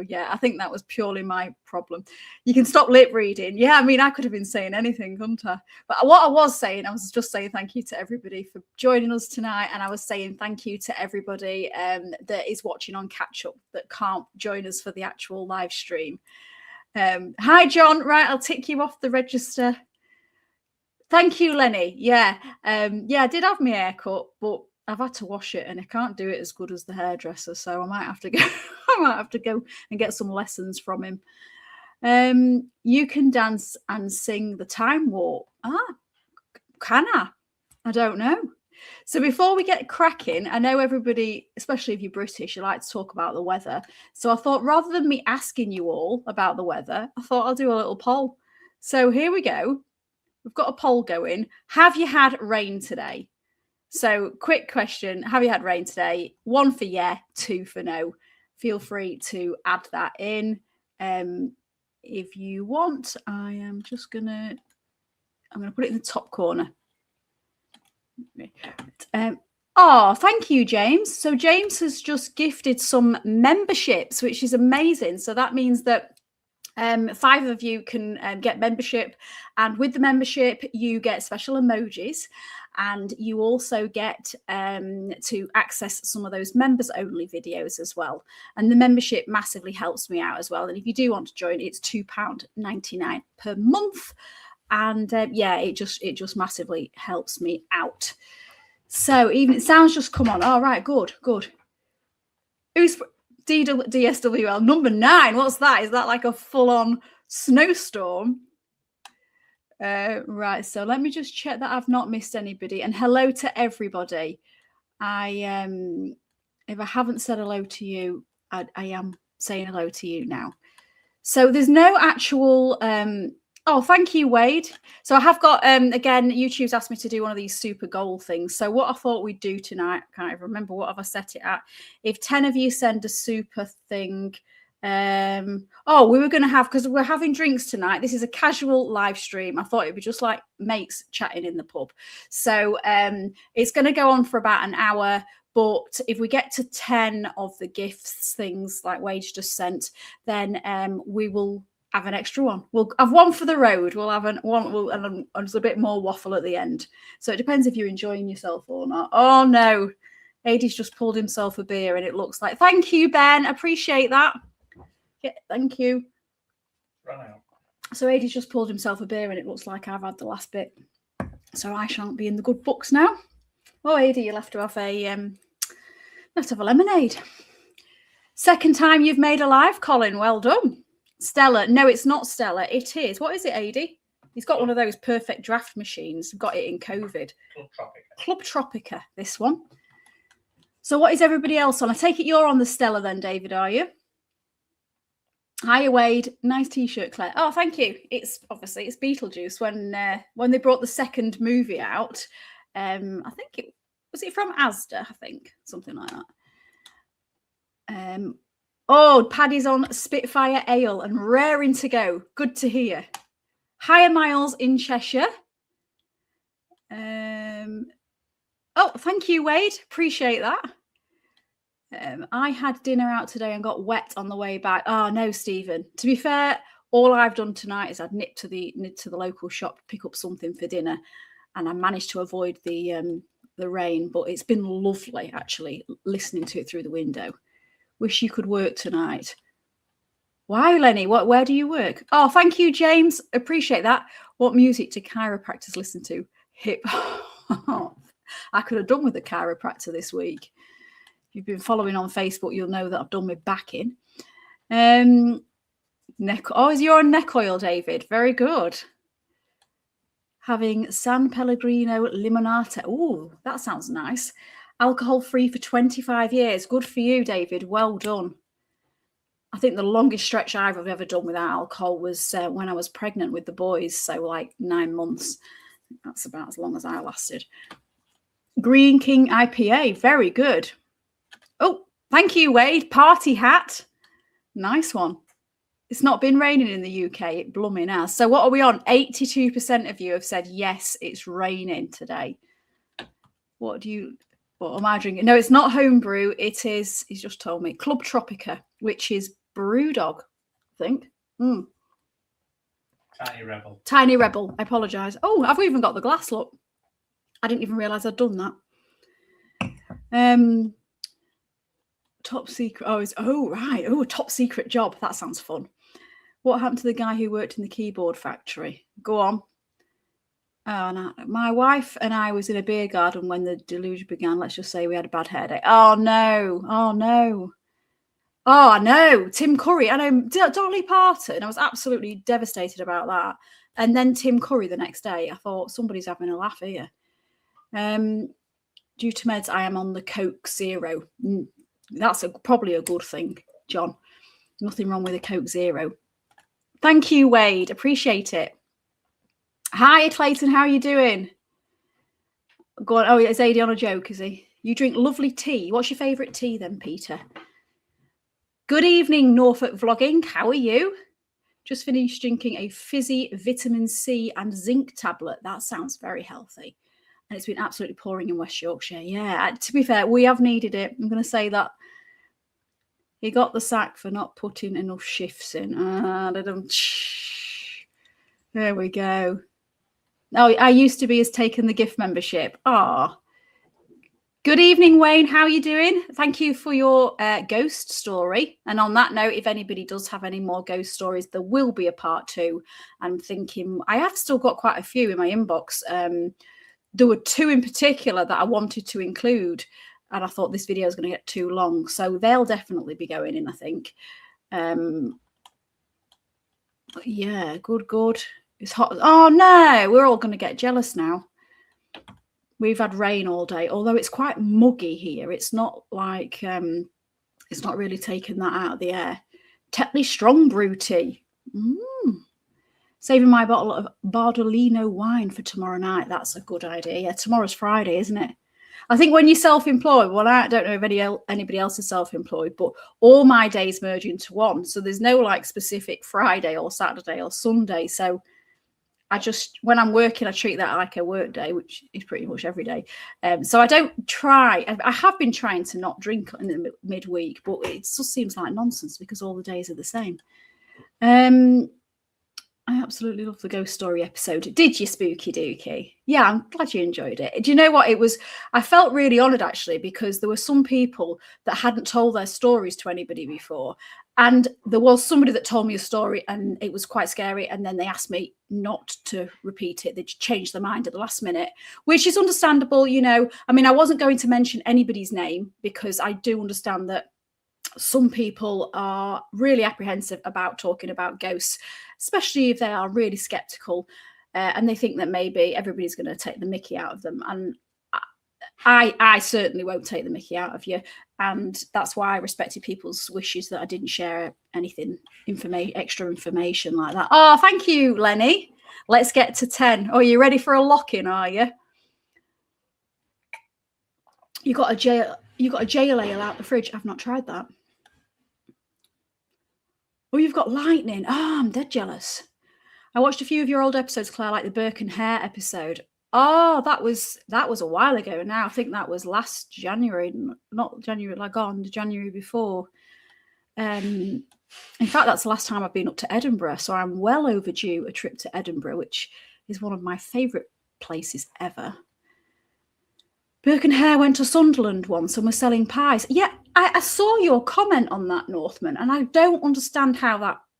yeah, I think that was purely my problem. You can stop lip reading. Yeah, I mean, I could have been saying anything, couldn't I? But what I was saying, I was just saying thank you to everybody for joining us tonight. And I was saying thank you to everybody that is watching on catch up that can't join us for the actual live stream. Hi, John. Right, I'll tick you off the register. Thank you, Lenny. Yeah, I did have my hair cut, but I've had to wash it and I can't do it as good as the hairdresser, so I might have to go. I might have to go and get some lessons from him. You can dance and sing the time warp. Can I? I don't know. So before we get cracking, I know everybody, especially if you're British, you like to talk about the weather. So I thought rather than me asking you all about the weather, I thought I'll do a little poll. So here we go. We've got a poll going. Have you had rain today? So quick question. Have you had rain today? 1 for yeah, 2 for no. Feel free to add that in. If you want, I'm going to put it in the top corner. Thank you, James. So James has just gifted some memberships, which is amazing. So that means that 5 of you can get membership, and with the membership you get special emojis, and you also get to access some of those members only videos as well. And the membership massively helps me out as well. And if you do want to join, it's £2.99 per month. And it just massively helps me out. So even it sounds just come on. All right, good. Who's DSWL number 9? What's that? Is that like a full-on snowstorm? Right, so let me just check that I've not missed anybody. And hello to everybody. If I haven't said hello to you, I am saying hello to you now. So there's no actual thank you, Wade. So I have got again, YouTube's asked me to do one of these super goal things. So what I thought we'd do tonight, I can't even remember what have I set it at. If 10 of you send a super thing, we were going to have, because we're having drinks tonight, this is a casual live stream. I thought it'd be just like mates chatting in the pub. So it's going to go on for about an hour, but if we get to 10 of the gifts things like Wade just sent, then we will have an extra one. We'll have one for the road. We'll have one, and there's a bit more waffle at the end. So it depends if you're enjoying yourself or not. Oh no, Adie's just pulled himself a beer, and it looks like. Thank you, Ben. Appreciate that. Yeah, thank you. Run out. So Adie's just pulled himself a beer, and it looks like I've had the last bit. So I shan't be in the good books now. Oh, Adie, you'll have to have a lemonade. Second time you've made a live, Colin. Well done. Stella. No, it's not Stella. It is. What is it, Adie? He's got one of those perfect draft machines. Got it in COVID. Club Tropica, this one. So what is everybody else on? I take it you're on the Stella then, David, are you? Hiya, Wade. Nice T-shirt, Claire. Oh, thank you. It's Beetlejuice. When they brought the second movie out, I think it was from Asda, I think. Something like that. Paddy's on Spitfire Ale and raring to go. Good to hear. Hiya, Miles in Cheshire. Thank you, Wade. Appreciate that. I had dinner out today and got wet on the way back. Oh, no, Stephen. To be fair, all I've done tonight is I'd nipped to the local shop to pick up something for dinner, and I managed to avoid the rain. But it's been lovely, actually, listening to it through the window. Wish you could work tonight. Why, Lenny? Where do you work? Oh, thank you, James. Appreciate that. What music do chiropractors listen to? Hip hop. I could have done with a chiropractor this week. If you've been following on Facebook, you'll know that I've done my back in. Is your neck oil, David? Very good. Having San Pellegrino Limonata. Oh, that sounds nice. Alcohol-free for 25 years. Good for you, David. Well done. I think the longest stretch I've ever done without alcohol was when I was pregnant with the boys. So like 9 months. That's about as long as I lasted. Green King IPA. Very good. Oh, thank you, Wade. Party hat. Nice one. It's not been raining in the UK. It blooming has. So what are we on? 82% of you have said, yes, it's raining today. What am I drinking? No, it's not homebrew. It is, he's just told me, Club Tropica, which is Brewdog, I think. Tiny Rebel. Tiny Rebel. I apologise. Oh, I've even got the glass, look. I didn't even realise I'd done that. Top secret. Right. Oh, top secret job. That sounds fun. What happened to the guy who worked in the keyboard factory? Go on. Oh, no. My wife and I was in a beer garden when the deluge began. Let's just say we had a bad hair day. Oh, no. Oh, no. Oh, no. Tim Curry. I know Dolly Parton. I was absolutely devastated about that. And then Tim Curry the next day. I thought somebody's having a laugh here. Due to meds, I am on the Coke Zero. That's probably a good thing, John. Nothing wrong with a Coke Zero. Thank you, Wade. Appreciate it. Hi, Clayton. How are you doing? Go on. Oh, is AD on a joke, is he? You drink lovely tea. What's your favourite tea then, Peter? Good evening, Norfolk Vlogging. How are you? Just finished drinking a fizzy vitamin C and zinc tablet. That sounds very healthy. And it's been absolutely pouring in West Yorkshire. Yeah, to be fair, we have needed it. I'm going to say that he got the sack for not putting enough shifts in. There we go. Oh, I used to be as taken the gift membership. Good evening, Wayne. How are you doing? Thank you for your ghost story. And on that note, if anybody does have any more ghost stories, there will be a part 2. I'm thinking I have still got quite a few in my inbox. There were 2 in particular that I wanted to include, and I thought this video is going to get too long. So they'll definitely be going in, I think. Yeah, good. It's hot. Oh, no, we're all going to get jealous now. We've had rain all day, although it's quite muggy here. It's not like, it's not really taken that out of the air. Tetley Strong Brew Tea. Saving my bottle of Bardolino wine for tomorrow night. That's a good idea. Yeah, tomorrow's Friday, isn't it? I think when you're self-employed, well, I don't know if anybody else is self-employed, but all my days merge into one. So there's no like specific Friday or Saturday or Sunday. So I just, when I'm working, I treat that like a work day, which is pretty much every day. So I don't try. I have been trying to not drink in the midweek, but it just seems like nonsense because all the days are the same. I absolutely love the ghost story episode. Did you, Spooky Dookie? Yeah, I'm glad you enjoyed it. Do you know what? I felt really honoured, actually, because there were some people that hadn't told their stories to anybody before. And there was somebody that told me a story and it was quite scary. And then they asked me not to repeat it. They changed their mind at the last minute, which is understandable. You know, I mean, I wasn't going to mention anybody's name because I do understand that some people are really apprehensive about talking about ghosts, especially if they are really skeptical and they think that maybe everybody's going to take the mickey out of them. And I certainly won't take the mickey out of you. And that's why I respected people's wishes that I didn't share anything, extra information like that. Oh, thank you, Lenny. Let's get to 10. Oh, you ready for a lock-in, are you? You got a jail ale out the fridge. I've not tried that. Oh, you've got lightning. Oh, I'm dead jealous. I watched a few of your old episodes, Claire, like the Burke and Hare episode. Oh, that was a while ago now. I think that was last January, not January, like on the January before. In fact, that's the last time I've been up to Edinburgh. So I'm well overdue a trip to Edinburgh, which is one of my favourite places ever. Burke and Hare went to Sunderland once and were selling pies. Yeah, I saw your comment on that, Northman, and I don't understand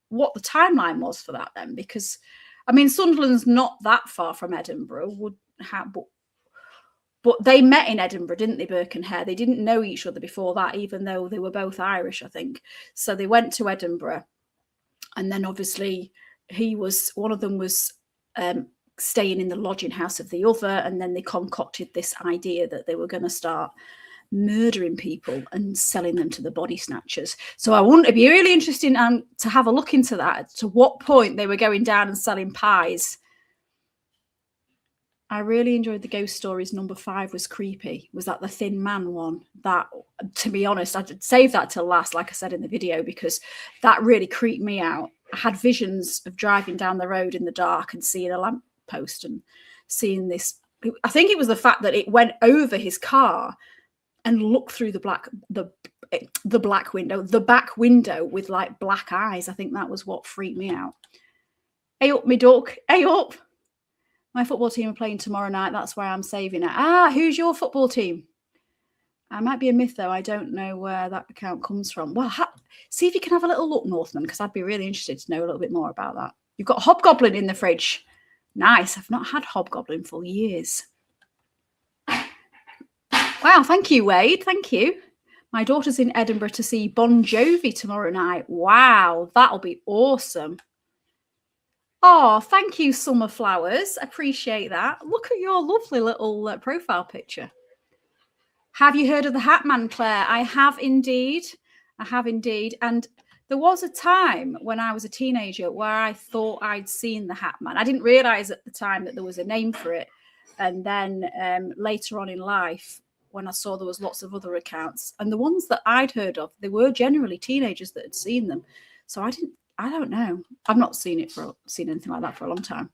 what the timeline was for that then, because, I mean, Sunderland's not that far from Edinburgh, but they met in Edinburgh, didn't they, Burke and Hare? They didn't know each other before that, even though they were both Irish, I think. So they went to Edinburgh, and then obviously one of them was staying in the lodging house of the other, and then they concocted this idea that they were going to start murdering people and selling them to the body snatchers. So it'd be really interesting to have a look into that, to what point they were going down and selling pies. I really enjoyed the ghost stories. Number 5 was creepy. Was that the thin man one? That, to be honest, I'd save that till last, like I said in the video, because that really creeped me out. I had visions of driving down the road in the dark and seeing a lamppost and seeing this. I think it was the fact that it went over his car and looked through the the back window with like black eyes. I think that was what freaked me out. Hey up, me duck. Hey up. My football team are playing tomorrow night. That's why I'm saving it. Who's your football team? I might be a myth, though. I don't know where that account comes from. Well, see if you can have a little look, Northman, because I'd be really interested to know a little bit more about that. You've got Hobgoblin in the fridge. Nice. I've not had Hobgoblin for years. Wow, thank you, Wade. Thank you. My daughter's in Edinburgh to see Bon Jovi tomorrow night. Wow, that'll be awesome. Oh, thank you, Summer Flowers. Appreciate that. Look at your lovely little profile picture. Have you heard of the Hat Man, Claire? I have indeed. I have indeed. And there was a time when I was a teenager where I thought I'd seen the Hat Man. I didn't realise at the time that there was a name for it. And then later on in life, when I saw there was lots of other accounts, and the ones that I'd heard of, they were generally teenagers that had seen them. So I don't know. I've not seen anything like that for a long time.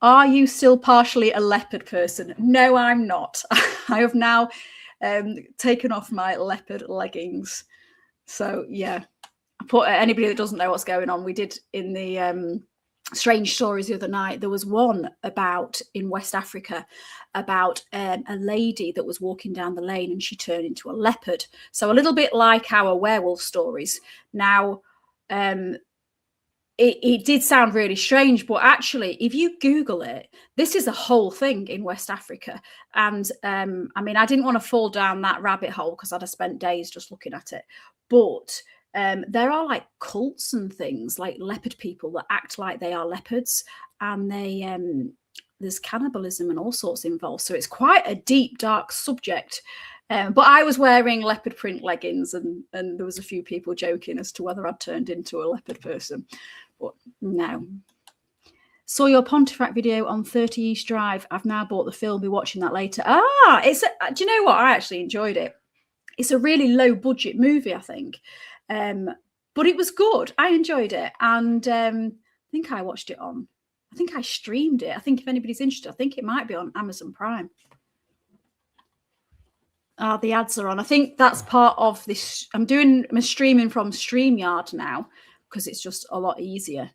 Are you still partially a leopard person? No, I'm not. I have now taken off my leopard leggings. So yeah, I put anybody that doesn't know what's going on. We did in the strange stories the other night. There was one in West Africa about a lady that was walking down the lane and she turned into a leopard. So a little bit like our werewolf stories. Now, it did sound really strange, but actually, if you Google it, this is a whole thing in West Africa. And I mean, I didn't want to fall down that rabbit hole because I'd have spent days just looking at it. But there are like cults and things, like leopard people that act like they are leopards, and there's cannibalism and all sorts involved. So it's quite a deep, dark subject. But I was wearing leopard print leggings, and there was a few people joking as to whether I'd turned into a leopard person. But no. Saw your Pontefract video on 30 East Drive. I've now bought the film. Be watching that later. Do you know what? I actually enjoyed it. It's a really low budget movie, I think. But it was good. I enjoyed it. And I think I watched it on. I think I streamed it. I think if anybody's interested, I think it might be on Amazon Prime. The ads are on. I think that's part of this. I'm streaming from StreamYard now because it's just a lot easier.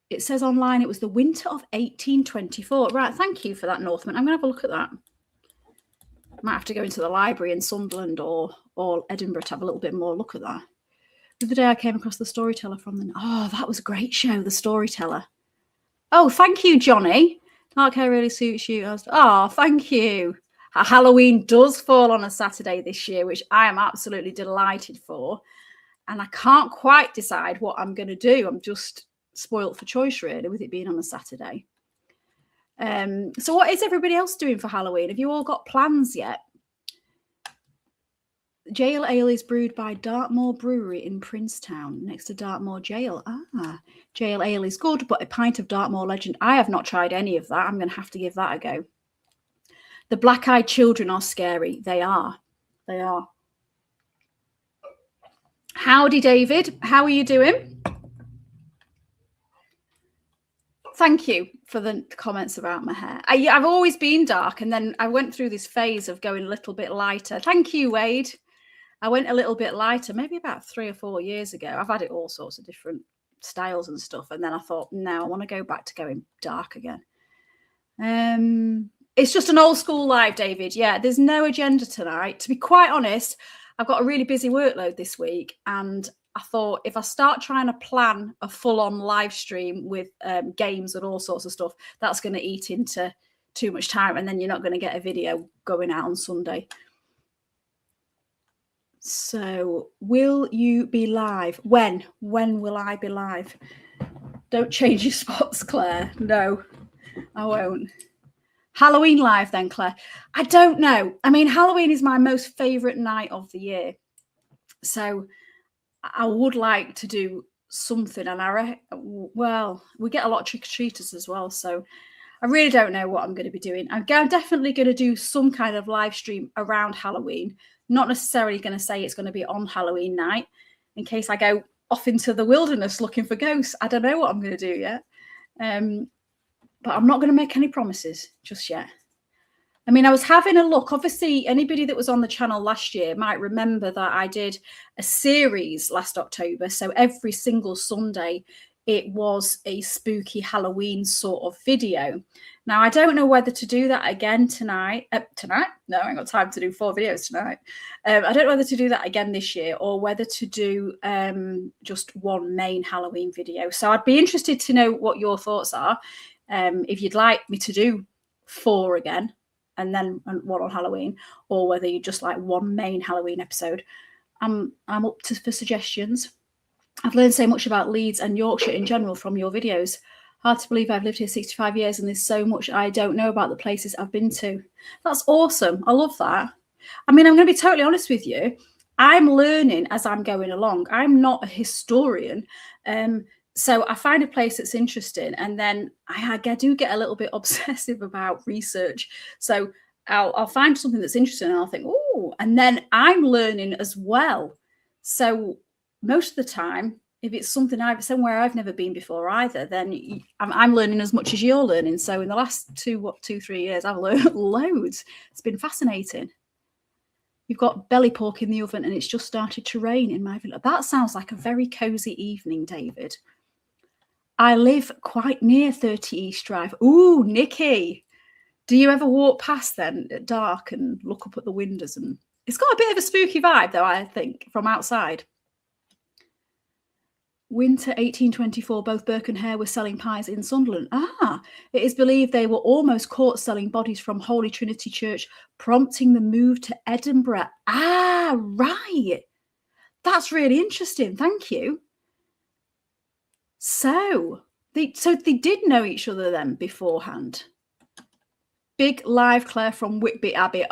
It says online it was the winter of 1824. Right, thank you for that, Northman. I'm going to have a look at that. Might have to go into the library in Sunderland or Edinburgh to have a little bit more look at that. The other day I came across The Storyteller that was a great show, The Storyteller. Oh, thank you, Johnny. Dark hair really suits you. Thank you. Halloween does fall on a Saturday this year, which I am absolutely delighted for. And I can't quite decide what I'm going to do. I'm just spoilt for choice, really, with it being on a Saturday. So what is everybody else doing for Halloween? Have you all got plans yet? Jail Ale is brewed by Dartmoor Brewery in Princetown, next to Dartmoor Jail. Jail Ale is good, but a pint of Dartmoor Legend. I have not tried any of that. I'm going to have to give that a go. The black-eyed children are scary. They are. They are. Howdy, David. How are you doing? Thank you for the comments about my hair. I've always been dark, and then I went through this phase of going a little bit lighter. Thank you, Wade. I went a little bit lighter, maybe about 3 or 4 years ago. I've had it all sorts of different styles and stuff, and then I thought, no, I want to go back to going dark again. It's just an old school live, David. Yeah, there's no agenda tonight. To be quite honest, I've got a really busy workload this week, and I thought if I start trying to plan a full-on live stream with games and all sorts of stuff, that's going to eat into too much time, and then you're not going to get a video going out on Sunday. So will you be live? When will I be live? Don't change your spots, Claire. No, I won't. Halloween live then, Claire. I don't know. I mean, Halloween is my most favourite night of the year. So I would like to do something. And we get a lot of trick-or-treaters as well. So I really don't know what I'm going to be doing. I'm definitely going to do some kind of live stream around Halloween. Not necessarily going to say it's going to be on Halloween night in case I go off into the wilderness looking for ghosts. I don't know what I'm going to do yet. But I'm not going to make any promises just yet. I mean, I was having a look. Obviously, anybody that was on the channel last year might remember that I did a series last October. So every single Sunday, it was a spooky Halloween sort of video. Now, I don't know whether to do that again tonight. No, I ain't got time to do 4 videos tonight. I don't know whether to do that again this year or whether to do just one main Halloween video. So I'd be interested to know what your thoughts are. If you'd like me to do 4 again, and then one on Halloween, or whether you just like one main Halloween episode. I'm up for suggestions. I've learned so much about Leeds and Yorkshire in general from your videos. Hard to believe I've lived here 65 years and there's so much I don't know about the places I've been to. That's awesome. I love that. I mean, I'm going to be totally honest with you. I'm learning as I'm going along. I'm not a historian. So I find a place that's interesting, and then I do get a little bit obsessive about research. So I'll find something that's interesting and I'll think, oh, and then I'm learning as well. So most of the time, if it's somewhere I've never been before either, then I'm learning as much as you're learning. So in the last 2-3 years, I've learned loads. It's been fascinating. You've got belly pork in the oven and it's just started to rain in my village. That sounds like a very cozy evening, David. I live quite near 30 East Drive. Ooh, Nikki. Do you ever walk past then at dark and look up at the windows? And it's got a bit of a spooky vibe, though, I think, from outside. Winter 1824, both Burke and Hare were selling pies in Sunderland. It is believed they were almost caught selling bodies from Holy Trinity Church, prompting the move to Edinburgh. Right. That's really interesting. Thank you. So they did know each other then beforehand. Big live Claire from Whitby Abbey.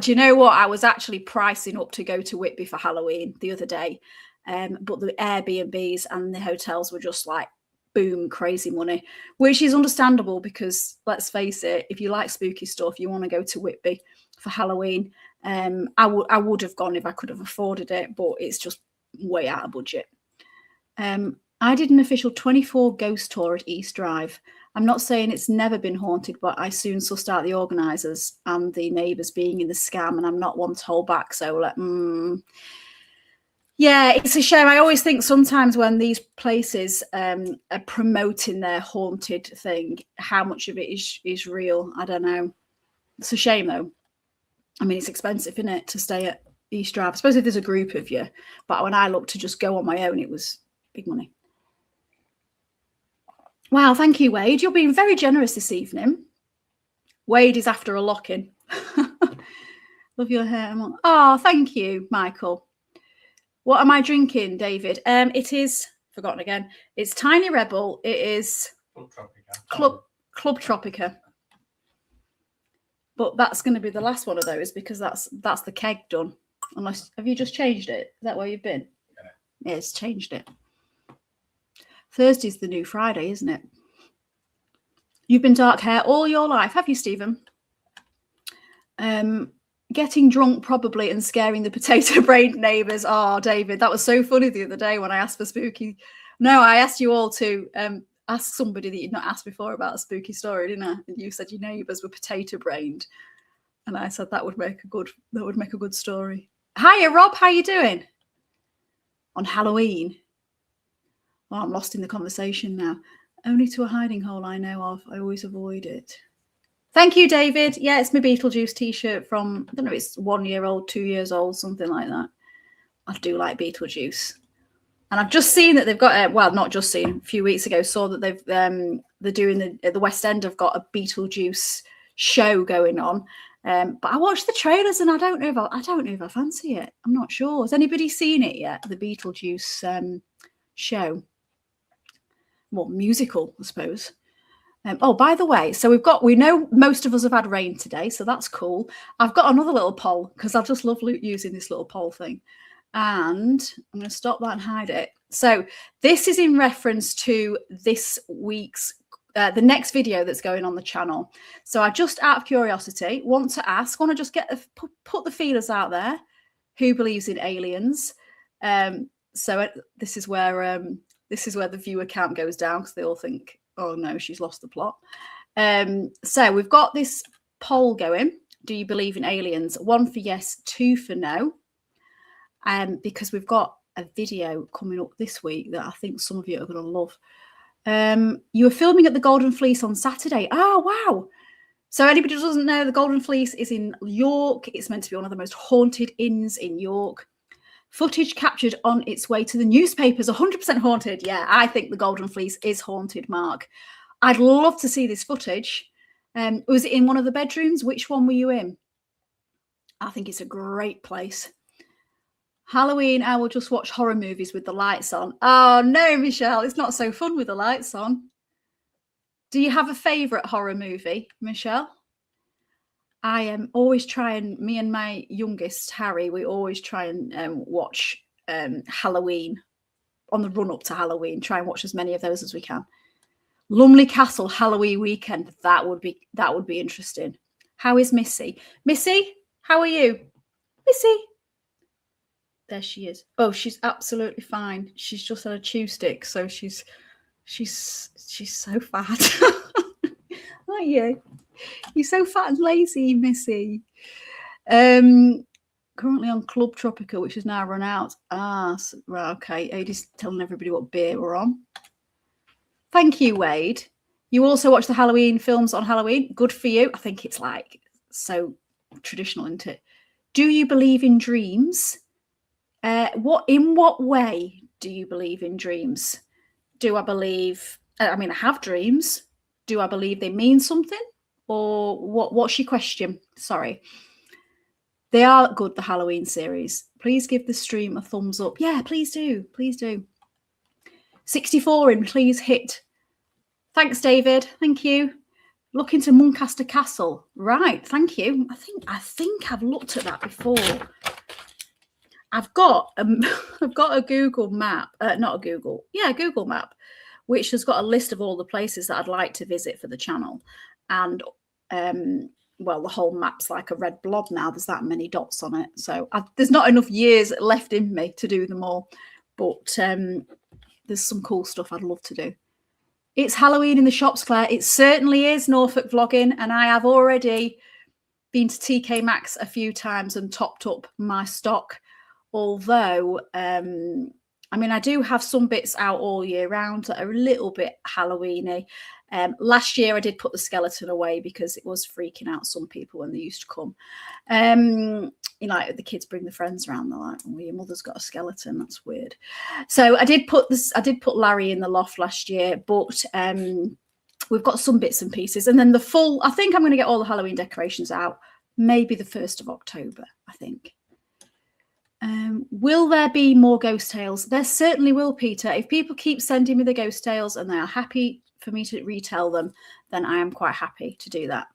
Do you know what? I was actually pricing up to go to Whitby for Halloween the other day. But the Airbnbs and the hotels were just like, boom, crazy money, which is understandable because let's face it, if you like spooky stuff, you want to go to Whitby for Halloween. I would have gone if I could have afforded it, but it's just way out of budget. I did an official 24 ghost tour at East Drive. I'm not saying it's never been haunted, but I soon sussed out the organisers and the neighbours being in the scam, and I'm not one to hold back. So, yeah, it's a shame. I always think sometimes when these places are promoting their haunted thing, how much of it is real. I don't know. It's a shame, though. I mean, it's expensive, isn't it, to stay at East Drive? I suppose if there's a group of you. But when I looked to just go on my own, it was big money. Wow, thank you, Wade. You're being very generous this evening. Wade is after a lock-in. Love your hair. Oh, thank you, Michael. What am I drinking, David? It is, forgotten again, it's Tiny Rebel. It is Club Tropica. But that's going to be the last one of those because that's the keg done. Unless, have you just changed it? Is that where you've been? Yeah, it's changed it. Thursday's the new Friday, isn't it? You've been dark hair all your life, have you, Stephen? Getting drunk probably and scaring the potato-brained neighbours. Oh, David, that was so funny the other day when I asked for spooky. No, I asked you all to ask somebody that you'd not asked before about a spooky story, didn't I? And you said your neighbours were potato-brained, and I said that would make a good story. Hiya, Rob. How you doing? On Halloween. Oh, I'm lost in the conversation now. Only to a hiding hole I know of. I always avoid it. Thank you, David. Yeah, it's my Beetlejuice t-shirt from, I don't know, it's 1 year old, 2 years old, something like that. I do like Beetlejuice. And I've just seen that they've got, well, not just seen, a few weeks ago, saw that they're doing at the West End have got a Beetlejuice show going on. But I watched the trailers and I don't know if I fancy it. I'm not sure. Has anybody seen it yet? The Beetlejuice show. Well, musical, I suppose. Oh, by the way, so we know most of us have had rain today, so that's cool. I've got another little poll because I just love using this little poll thing. And I'm going to stop that and hide it. So this is in reference to this week's, the next video that's going on the channel. So I just, out of curiosity, want to just put the feelers out there. Who believes in aliens? So this is where the viewer count goes down because they all think, oh no, she's lost the plot. So we've got this poll going. Do you believe in aliens? 1 for yes, 2 for no. Because we've got a video coming up this week that I think some of you are going to love. You were filming at the Golden Fleece on Saturday. Oh, wow. So anybody who doesn't know, the Golden Fleece is in York. It's meant to be one of the most haunted inns in York. Footage captured on its way to the newspapers, 100% haunted. Yeah, I think the Golden Fleece is haunted, Mark. I'd love to see this footage. Was it in one of the bedrooms? Which one were you in? I think it's a great place. Halloween, I will just watch horror movies with the lights on. Oh, no, Michelle, it's not so fun with the lights on. Do you have a favourite horror movie, Michelle? I am always trying, me and my youngest, Harry, we always try and watch Halloween on the run up to Halloween. Try and watch as many of those as we can. Lumley Castle Halloween weekend. That would be interesting. How is Missy? Missy, how are you? Missy. There she is. Oh, she's absolutely fine. She's just had a chew stick, so she's so fat. Aren't you? You're so fat and lazy, Missy. Currently on Club Tropica, which has now run out. Right, okay. Adie's telling everybody what beer we're on. Thank you, Wade. You also watch the Halloween films on Halloween. Good for you. I think it's like so traditional, isn't it? Do you believe in dreams? In what way do you believe in dreams? Do I believe? I mean, I have dreams. Do I believe they mean something? Or what's your question? Sorry. They are good, the Halloween series. Please give the stream a thumbs up. Yeah, please do. Please do. 64 in, please hit. Thanks, David. Thank you. Looking to Muncaster Castle. Right, thank you. I think I've looked at that before. I've got a Google map. Google map, which has got a list of all the places that I'd like to visit for the channel. And well, the whole map's like a red blob now. There's that many dots on it. So there's not enough years left in me to do them all. But there's some cool stuff I'd love to do. It's Halloween in the shops, Claire. It certainly is, Norfolk Vlogging. And I have already been to TK Maxx a few times and topped up my stock. Although, I mean, I do have some bits out all year round that are a little bit Halloween-y. Last year I did put the skeleton away because it was freaking out some people when they used to come. You know, like the kids bring the friends around, they're like, oh, your mother's got a skeleton, that's weird. So I did put Larry in the loft last year, but we've got some bits and pieces. And then I think I'm going to get all the Halloween decorations out, maybe the 1st of October, I think. Will there be more ghost tales? There certainly will, Peter. If people keep sending me the ghost tales and they are happy for me to retell them, then I am quite happy to do that.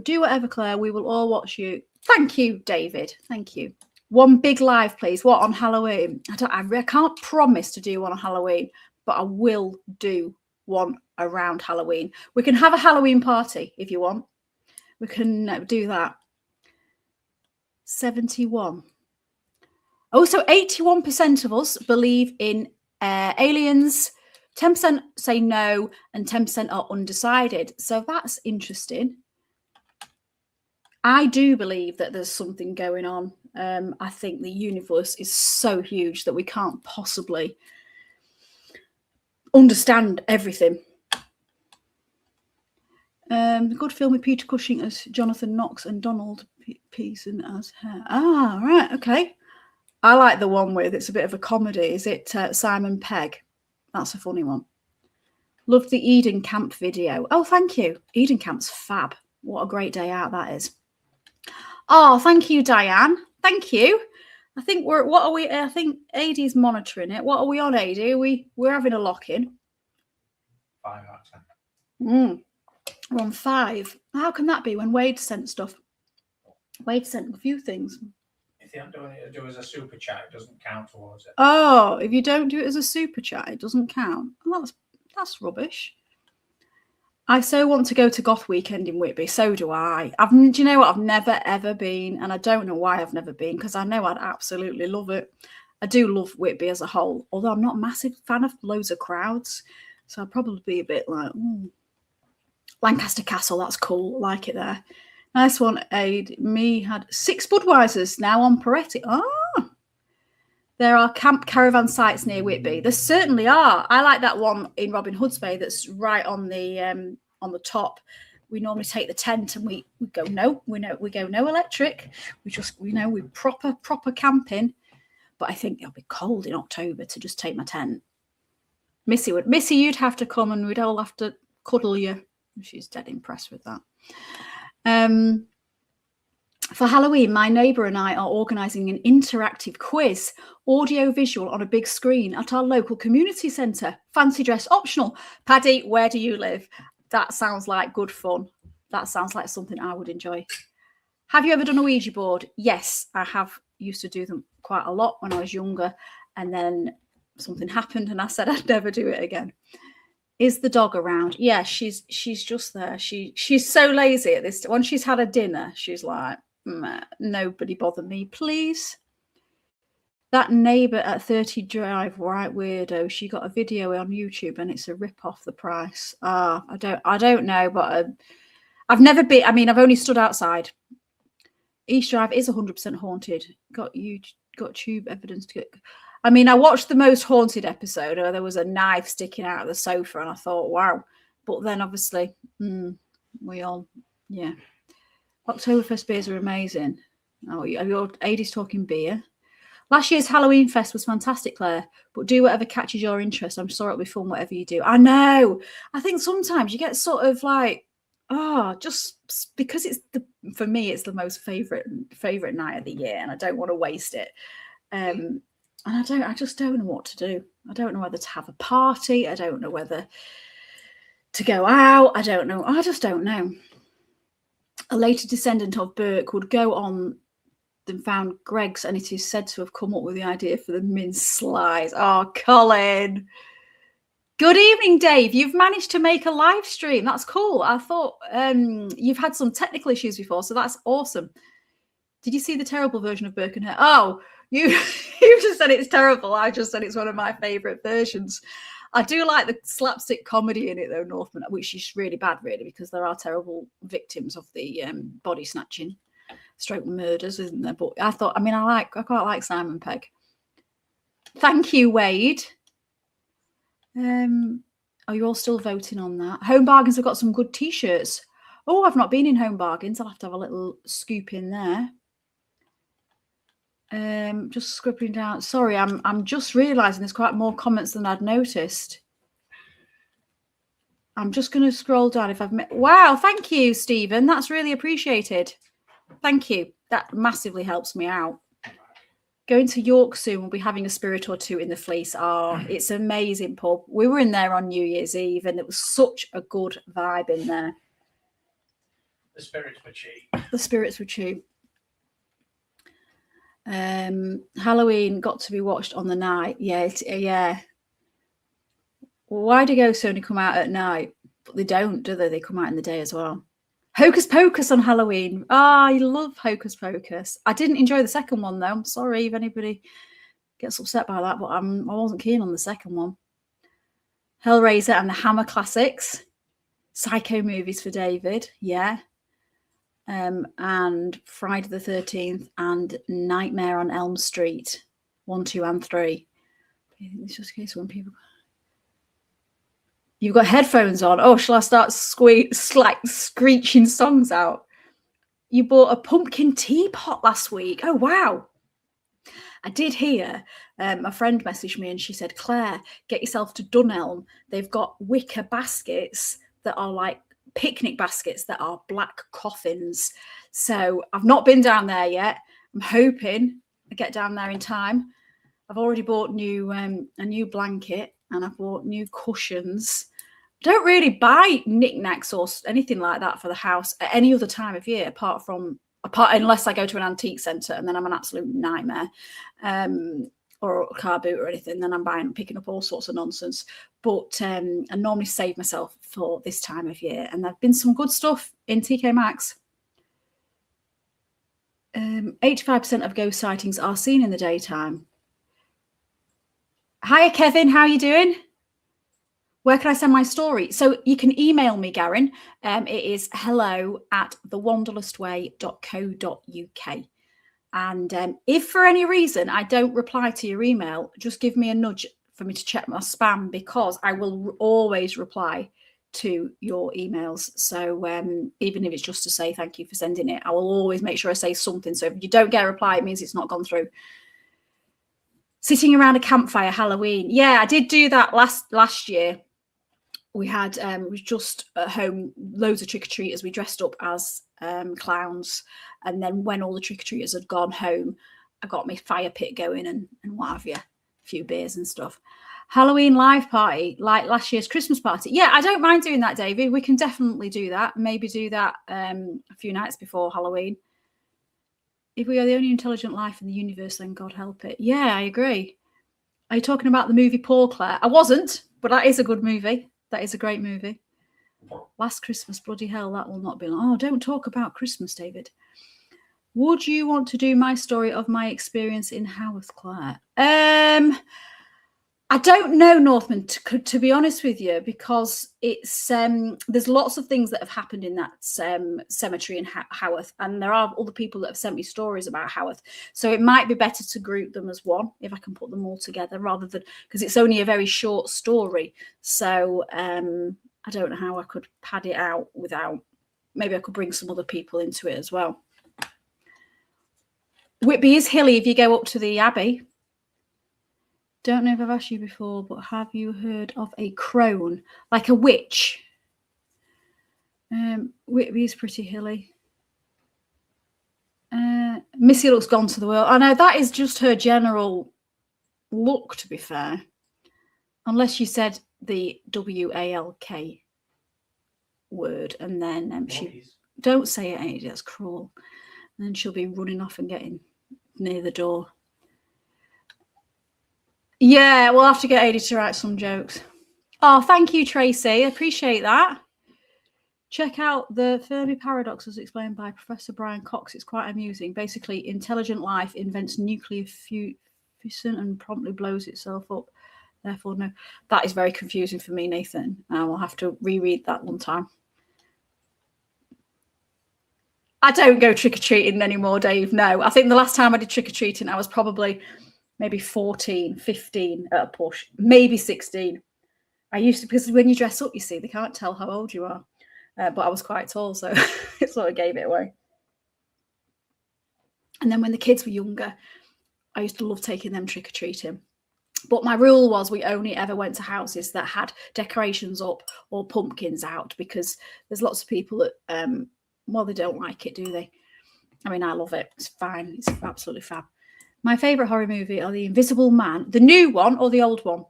Do whatever, Claire. We will all watch you. Thank you, David. Thank you. One big live, please. What, on Halloween? I can't promise to do one on Halloween, but I will do one around Halloween. We can have a Halloween party if you want. We can do that. 71. Oh, so 81% of us believe in aliens. 10% say no, and 10% are undecided. So that's interesting. I do believe that there's something going on. I think the universe is so huge that we can't possibly understand everything. Good film with Peter Cushing as Jonathan Knox and Donald Pearson as her. Ah, right, okay. I like the one with, it's a bit of a comedy. Is it Simon Pegg? That's a funny one. Loved the Eden Camp video. Oh, thank you. Eden Camp's fab. What a great day out that is. Oh, thank you, Diane. Thank you. I think I think Adie's monitoring it. What are we on, Adie? We're having a lock-in. 5 out of 10. We're on 5. How can that be when Wade sent stuff? Wade sent a few things. If you don't do it as a super chat, it doesn't count towards it. Oh, if you don't do it as a super chat, it doesn't count. Well, that's rubbish. I so want to go to Goth Weekend in Whitby. So do I. Do you know what? I've never, ever been. And I don't know why I've never been, because I know I'd absolutely love it. I do love Whitby as a whole, although I'm not a massive fan of loads of crowds. So I'd probably be a bit like, Lancaster Castle, that's cool. Like it there. Nice one, Aid. Me had 6 Budweisers now on Peretti. Oh, there are camp caravan sites near Whitby. There certainly are. I like that one in Robin Hood's Bay that's right on the top. We normally take the tent and we go no electric. We proper camping. But I think it'll be cold in October to just take my tent. Missy, you'd have to come and we'd all have to cuddle you. She's dead impressed with that. For Halloween, my neighbour and I are organising an interactive quiz, audio-visual on a big screen at our local community centre. Fancy dress optional. Paddy, where do you live? That sounds like good fun. That sounds like something I would enjoy. Have you ever done a Ouija board? Yes, I have. Used to do them quite a lot when I was younger, and then something happened and I said I'd never do it again. Is the dog around? Yeah, she's just there. She's so lazy at this. Once she's had a dinner, she's like, nobody bother me, please. That neighbour at 30 Drive, right weirdo. She got a video on YouTube and it's a rip off the price. I don't know, but I've never been. I mean, I've only stood outside. East Drive is 100% haunted. Got tube evidence to get. I mean, I watched the most haunted episode where there was a knife sticking out of the sofa and I thought, wow. But then obviously, yeah. Oktoberfest beers are amazing. Oh, your Adie's talking beer. Last year's Halloween Fest was fantastic, Claire, but do whatever catches your interest. I'm sure it'll be fun, whatever you do. I know. I think sometimes you get sort of like, just because for me, it's the most favorite night of the year and I don't want to waste it. And I just don't know what to do. I don't know whether to have a party. I don't know whether to go out. I don't know. I just don't know. A later descendant of Burke would go on and found Greg's, and it is said to have come up with the idea for the mince slice. Oh, Colin. Good evening, Dave. You've managed to make a live stream. That's cool. I thought you've had some technical issues before, so that's awesome. Did you see the terrible version of Burke and Hare? Oh, you just said it's terrible. I just said it's one of my favourite versions. I do like the slapstick comedy in it, though, Northman, which is really bad, really, because there are terrible victims of the body snatching, stroke murders, isn't there? But I quite like Simon Pegg. Thank you, Wade. Are you all still voting on that? Home Bargains have got some good T-shirts. Oh, I've not been in Home Bargains. I'll have to have a little scoop in there. Just scribbling down. Sorry, I'm just realising there's quite more comments than I'd noticed. I'm just going to scroll down if I've met. Wow, thank you, Stephen. That's really appreciated. Thank you. That massively helps me out. Going to York soon. We'll be having a spirit or two in the Fleece. It's an amazing pub. We were in there on New Year's Eve and it was such a good vibe in there. The spirits were cheap. The spirits were cheap. Halloween got to be watched on the night. Yeah. Why do ghosts only come out at night? But they don't, do they? They come out in the day as well. Hocus Pocus on Halloween. I love Hocus Pocus. I didn't enjoy the second one, though. I'm sorry if anybody gets upset by that, but I wasn't keen on the second one. Hellraiser and the Hammer classics. Psycho movies for David. Yeah. And Friday the 13th and Nightmare on Elm Street 1, 2, and 3. It's just a case when people. You've got headphones on. Oh, shall I start screeching songs out? You bought a pumpkin teapot last week. Oh, wow. I did hear a friend messaged me and she said, Claire, get yourself to Dunelm. They've got wicker baskets that are like picnic baskets that are black coffins. So I've not been down there yet. I'm hoping I get down there in time. I've already bought a new blanket and I've bought new cushions. I don't really buy knickknacks or anything like that for the house at any other time of year, apart unless I go to an antique centre and then I'm an absolute nightmare, or a car boot or anything. Then I'm picking up all sorts of nonsense. But I normally save myself for this time of year, and there've been some good stuff in TK Maxx. 85% of ghost sightings are seen in the daytime. Hiya, Kevin. How are you doing? Where can I send my story? So you can email me, Garen. It is hello@thewanderlustway.co.uk. And if for any reason I don't reply to your email, just give me a nudge for me to check my spam, because I will always reply to your emails. So even if it's just to say thank you for sending it, I will always make sure I say something. So if you don't get a reply, it means it's not gone through. Sitting around a campfire, Halloween. Yeah, I did do that last year. We had was just at home, loads of trick-or-treaters. We dressed up as clowns, and then when all the trick-or-treaters had gone home, I got my fire pit going and what have you, a few beers and stuff. Halloween live party, like last year's Christmas party. Yeah, I don't mind doing that, David. We can definitely do that. Maybe do that a few nights before Halloween. If we are the only intelligent life in the universe, then God help it. Yeah, I agree. Are you talking about the movie Paul, Claire? I wasn't, but that is a good movie. That is a great movie. Last Christmas, bloody hell, that will not be long. Oh, don't talk about Christmas, David. Would you want to do my story of my experience in Haworth, Claire? I don't know, Northman, to be honest with you, because it's there's lots of things that have happened in that cemetery in Haworth, and there are other people that have sent me stories about Haworth. So it might be better to group them as one, if I can put them all together, rather than, because it's only a very short story. So I don't know how I could pad it out without, maybe I could bring some other people into it as well. Whitby is hilly if you go up to the Abbey. Don't know if I've asked you before, but have you heard of a crone, like a witch? Whitby is pretty hilly. Missy looks gone to the world. I know that is just her general look, to be fair. Unless you said the W-A-L-K word, and then she don't say it, Amy, that's cruel. And then she'll be running off and getting near the door. Yeah, we'll have to get Adi to write some jokes. Oh, thank you, Tracy. I appreciate that. Check out the Fermi paradox as explained by Professor Brian Cox. It's quite amusing. Basically, intelligent life invents nuclear fission and promptly blows itself up. Therefore, no. That is very confusing for me, Nathan. I'll have to reread that one time. I don't go trick-or-treating anymore, Dave. No. I think the last time I did trick-or-treating, I was probably maybe 14, 15 at a push, maybe 16. I used to, because when you dress up, you see, they can't tell how old you are. But I was quite tall, so it sort of gave it away. And then when the kids were younger, I used to love taking them trick-or-treating. But my rule was we only ever went to houses that had decorations up or pumpkins out, because there's lots of people that, well, they don't like it, do they? I mean, I love it. It's fine. It's absolutely fab. My favourite horror movie are The Invisible Man, the new one or the old one?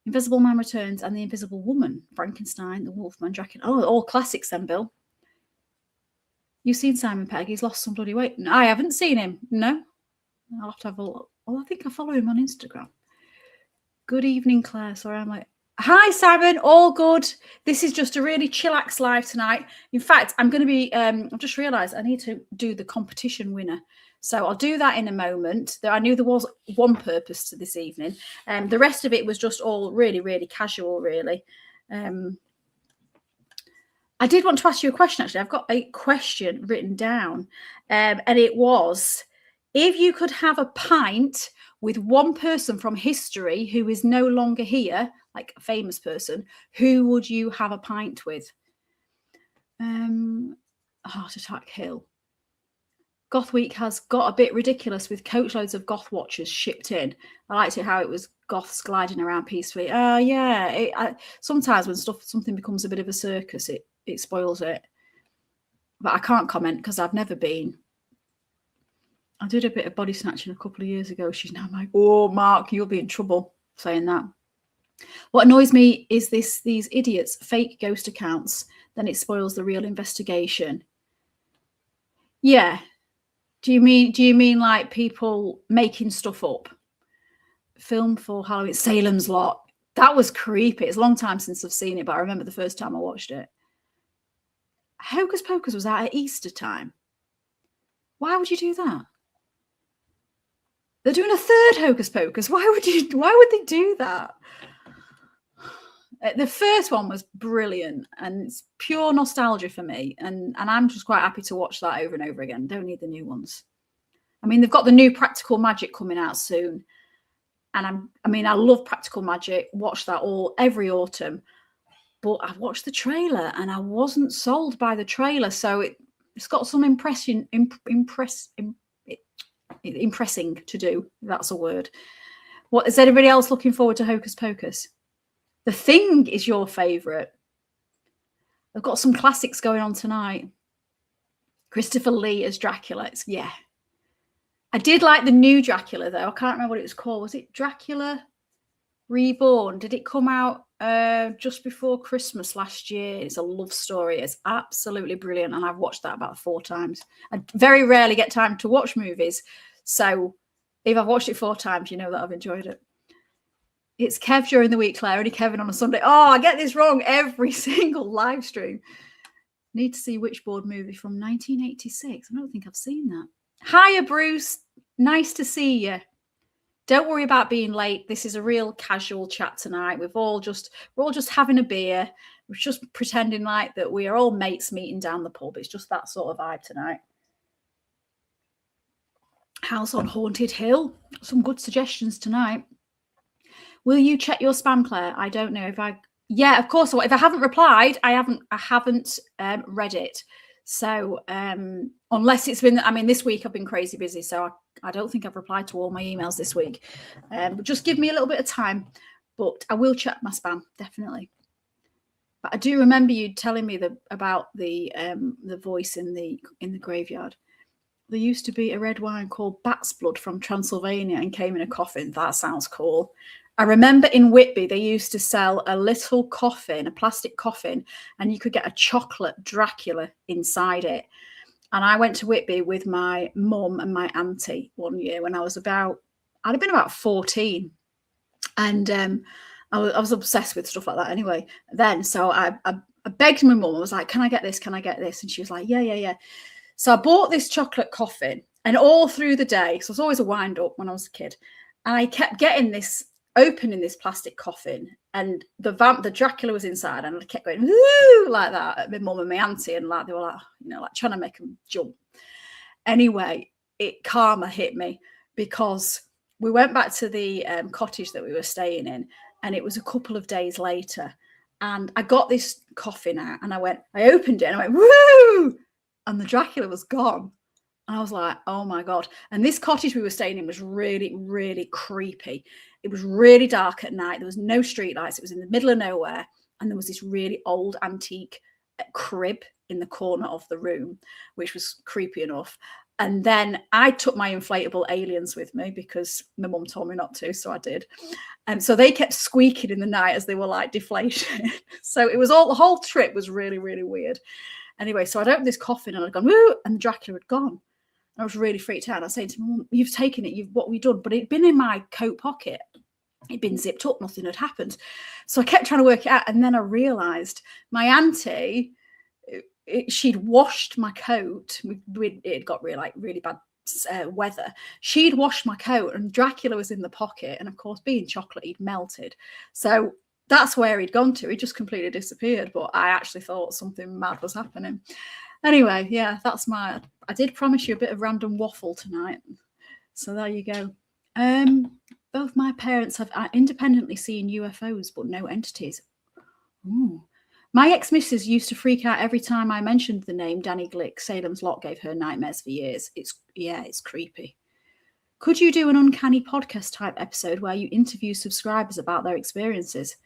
Invisible Man Returns and The Invisible Woman, Frankenstein, The Wolfman, Dracula. Oh, all classics then, Bill. You've seen Simon Pegg. He's lost some bloody weight. No, I haven't seen him. No. I'll have to have a look. Oh, I think I follow him on Instagram. Good evening, Claire. Sorry, I'm like, hi, Simon. All good. This is just a really chillax live tonight. In fact, I'm going to be, I've just realised I need to do the competition winner. So I'll do that in a moment. I knew there was one purpose to this evening. The rest of it was just all really, really casual, really. I did want to ask you a question, actually. I've got a question written down. And it was, if you could have a pint with one person from history who is no longer here, like a famous person, who would you have a pint with? Heart Attack Hill. Goth Week has got a bit ridiculous with coachloads of goth watchers shipped in. I liked it how it was goths gliding around peacefully. Yeah. Sometimes when something becomes a bit of a circus, it spoils it. But I can't comment because I've never been. I did a bit of body snatching a couple of years ago. She's now like, oh, Mark, you'll be in trouble saying that. What annoys me is these idiots fake ghost accounts. Then it spoils the real investigation. Yeah. Do you mean like people making stuff up? Film for Halloween, Salem's Lot. That was creepy. It's a long time since I've seen it, but I remember the first time I watched it. Hocus Pocus was out at Easter time. Why would you do that? They're doing a third Hocus Pocus. Why would they do that? The first one was brilliant, and it's pure nostalgia for me. And I'm just quite happy to watch that over and over again. Don't need the new ones. I mean, they've got the new Practical Magic coming out soon. And I love Practical Magic. Watch that every autumn. But I watched the trailer and I wasn't sold by the trailer. So it's got some impressing to do. If that's a word. What is anybody else looking forward to Hocus Pocus? The Thing is your favourite. I've got some classics going on tonight. Christopher Lee as Dracula. Yeah. I did like the new Dracula, though. I can't remember what it was called. Was it Dracula Reborn? Did it come out just before Christmas last year? It's a love story. It's absolutely brilliant. And I've watched that about 4 times. I very rarely get time to watch movies. So if I've watched it 4 times, you know that I've enjoyed it. It's Kev during the week, Claire. Only Kevin on a Sunday. Oh, I get this wrong every single live stream. Need to see Witchboard movie from 1986. I don't think I've seen that. Hiya, Bruce. Nice to see you. Don't worry about being late. This is a real casual chat tonight. We're all just having a beer. We're just pretending like that we are all mates meeting down the pub. It's just that sort of vibe tonight. House on Haunted Hill. Some good suggestions tonight. Will you check your spam, Claire? I don't know if I. Yeah, of course. If I haven't replied, I haven't read it. So unless it's been, this week I've been crazy busy, so I don't think I've replied to all my emails this week. But just give me a little bit of time. But I will check my spam, definitely. But I do remember you telling me about the voice in the graveyard. There used to be a red wine called Bat's Blood from Transylvania and came in a coffin. That sounds cool. I remember in Whitby, they used to sell a little coffin, a plastic coffin, and you could get a chocolate Dracula inside it. And I went to Whitby with my mum and my auntie one year when I'd have been about 14. And I was obsessed with stuff like that anyway. Then, so I begged my mum. I was like, can I get this? Can I get this? And she was like, yeah. So I bought this chocolate coffin, and all through the day, so it was always a wind up when I was a kid, and I kept getting opening this plastic coffin, and the Dracula was inside, and I kept going woo like that at my mum and my auntie, and like they were like trying to make them jump. Anyway, karma hit me, because we went back to the cottage that we were staying in, and it was a couple of days later, and I got this coffin out, and I opened it, and I went woo, and the Dracula was gone. And I was like, oh my God. And this cottage we were staying in was really, really creepy. It was really dark at night. There was no street lights. It was in the middle of nowhere. And there was this really old antique crib in the corner of the room, which was creepy enough. And then I took my inflatable aliens with me because my mum told me not to, so I did. And so they kept squeaking in the night as they were like deflating. So it was the whole trip was really, really weird. Anyway, so I'd opened this coffin and I'd gone, woo, and the Dracula had gone. I was really freaked out. I was saying to my mum, you've taken it, what have you done? But it'd been in my coat pocket. It'd been zipped up, nothing had happened. So I kept trying to work it out. And then I realised my auntie, she'd washed my coat. It got really bad weather. She'd washed my coat, and Dracula was in the pocket. And of course, being chocolate, he'd melted. So that's where he'd gone to. He just completely disappeared. But I actually thought something mad was happening. Anyway, yeah, I did promise you a bit of random waffle tonight. So there you go. Both my parents have independently seen UFOs, but no entities. Ooh. My ex-missus used to freak out every time I mentioned the name Danny Glick. Salem's Lot gave her nightmares for years. It's creepy. Could you do an uncanny podcast type episode where you interview subscribers about their experiences?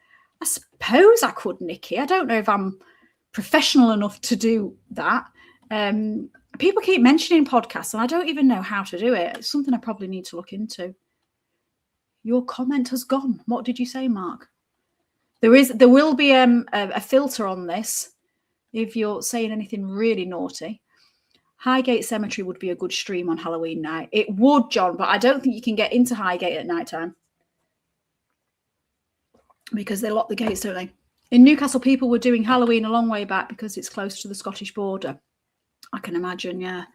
I suppose I could, Nikki. I don't know if I'm professional enough to do that. People keep mentioning podcasts, and I don't even know how to do it. It's something I probably need to look into. Your comment has gone. What did you say, Mark? There will be a filter on this if you're saying anything really naughty. Highgate Cemetery would be a good stream on Halloween night. It would, John, but I don't think you can get into Highgate at night time because they lock the gates, don't they? In Newcastle, people were doing Halloween a long way back because it's close to the Scottish border. I can imagine, yeah.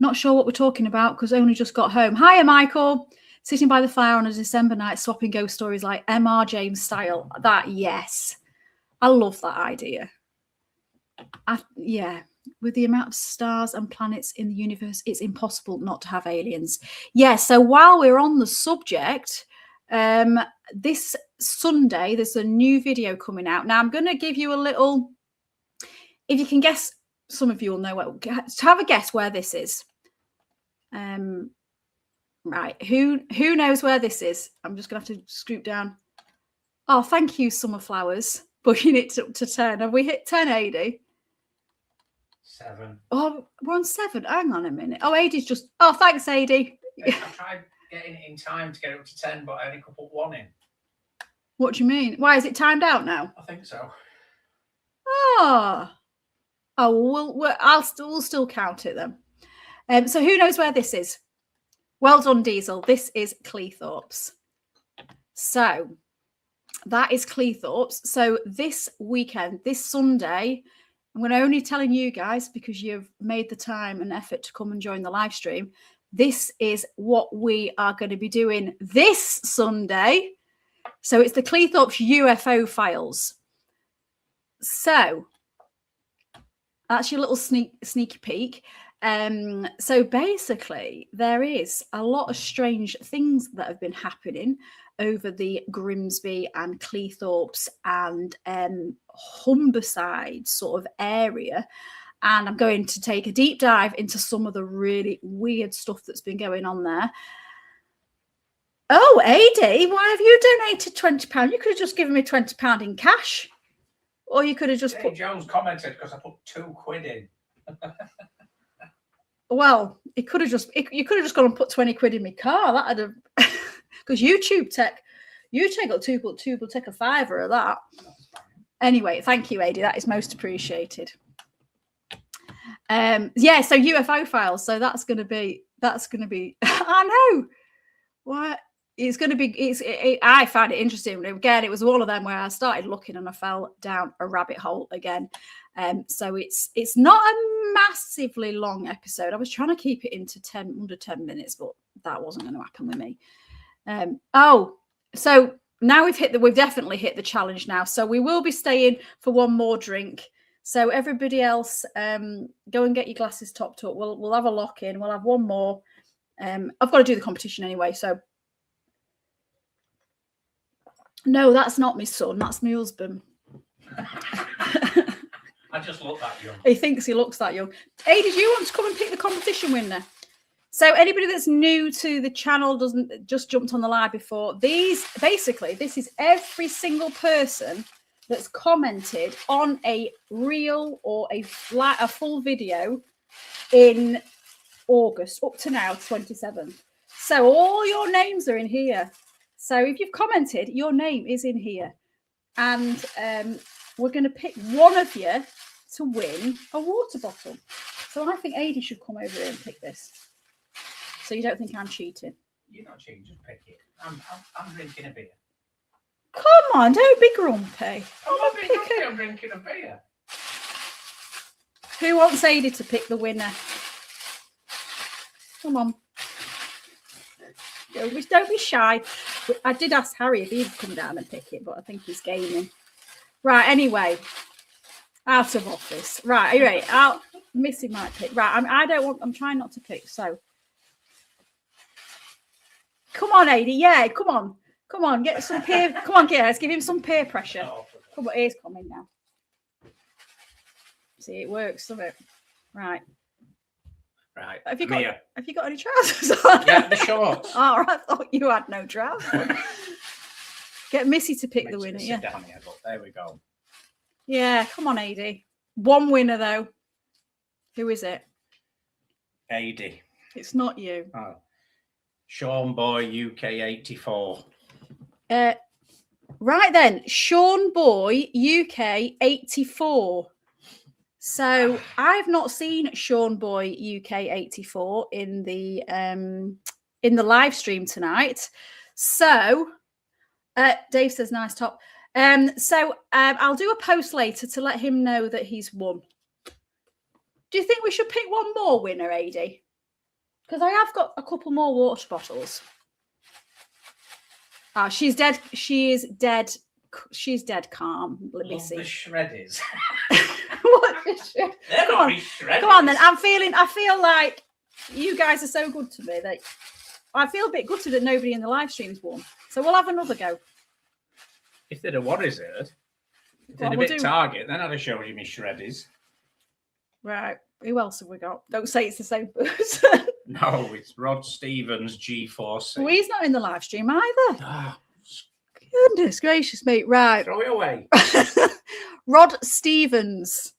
Not sure what we're talking about because only just got home. Hiya, Michael. Sitting by the fire on a December night, swapping ghost stories like M.R. James style. That, yes. I love that idea. Yeah, with the amount of stars and planets in the universe, it's impossible not to have aliens. Yeah, so while we're on the subject, this Sunday, there's a new video coming out. Now, I'm going to give you a little, if you can guess, some of you will know, have a guess where this is. Right, who knows where this is? I'm just going to have to scoop down. Oh, thank you, Summerflowers, pushing it up to 10. Have we hit 10, AD? 7. Oh, we're on 7. Hang on a minute. Oh, AD's just... Oh, thanks, AD. I tried getting it in time to get it up to 10, but I only could put 1 in. What do you mean? Why is it timed out now? I think so. Oh. Oh, we'll still count it then. So who knows where this is? Well done, Diesel. This is Cleethorpes. So that is Cleethorpes. So this weekend, this Sunday, I'm going to only telling you guys because you've made the time and effort to come and join the live stream. This is what we are going to be doing this Sunday. So it's the Cleethorpes UFO files. So that's your little sneaky peek. So basically, there is a lot of strange things that have been happening over the Grimsby and Cleethorpes and Humberside sort of area. And I'm going to take a deep dive into some of the really weird stuff that's been going on there. Oh, AD, why have you donated £20? You could have just given me £20 in cash. Or you could have just put... Jones commented because I put £2 in. Well, you could have just gone and put 20 quid in my car. That'd have... Because YouTube got two will take a £5 of that. Anyway, thank you, AD. That is most appreciated. Yeah, so UFO files. So that's gonna be I know. What it's gonna be I found it interesting. Again, it was all of them where I started looking and I fell down a rabbit hole again. So it's not a massively long episode. I was trying to keep it into under 10 minutes, but that wasn't going to happen with me. So now we've definitely hit the challenge now. So we will be staying for one more drink. So everybody else, go and get your glasses topped up. We'll have a lock in. We'll have one more. I've got to do the competition anyway. So no, that's not my son. That's my husband. I just look that young. He thinks he looks that young. Hey, did you want to come and pick the competition winner? So anybody that's new to the channel doesn't just jumped on the live before. This is every single person that's commented on a reel or a full video in August up to now, 27th. So all your names are in here. So if you've commented, your name is in here. And we're going to pick one of you to win a water bottle. So I think AD should come over here and pick this. So you don't think I'm cheating? You're not cheating, just pick it. I'm drinking a beer. Come on, don't be grumpy. I'm drinking a beer. Who wants AD to pick the winner? Come on. Don't be shy. I did ask Harry if he'd come down and pick it, but I think he's gaming. Right, anyway. Out of office. Right, are you ready? Missy might pick. Right, I'm trying not to pick, so. Come on, AD. Yeah, come on. Come on, get some peer. Come on, let's give him some peer pressure. Come on, here's coming now. See, it works, doesn't it? Right. Right. Have you got any trousers on? Yeah, the shorts. Oh, I thought you had no trousers. Get Missy to pick the winner. Yeah. Down here, but there we go. Yeah, come on, AD. One winner though. Who is it? AD. It's not you. Oh. Sean Boy UK 84. Right then, Sean Boy UK 84. So I've not seen Sean Boy UK 84 in the live stream tonight. So Dave says nice top. So I'll do a post later to let him know that he's won. Do you think we should pick one more winner, AD? Because I have got a couple more water bottles. She's dead. She is dead she's dead calm. Let me Love see. the shreddies. What? They're Come not on. really shreddies. Come on then. I feel like you guys are so good to me that I feel a bit gutted that nobody in the live stream's won. So we'll have another go. If they'd have won his herd, if they'd Well, have we'll hit do- target, then I'd have showed you me shreddies. Right. Who else have we got? Don't say it's the same person. No, it's Rod Stevens G4C. Well, he's not in the live stream either. Ah, Goodness gracious, mate. Right. throw it away. Rod Stevens.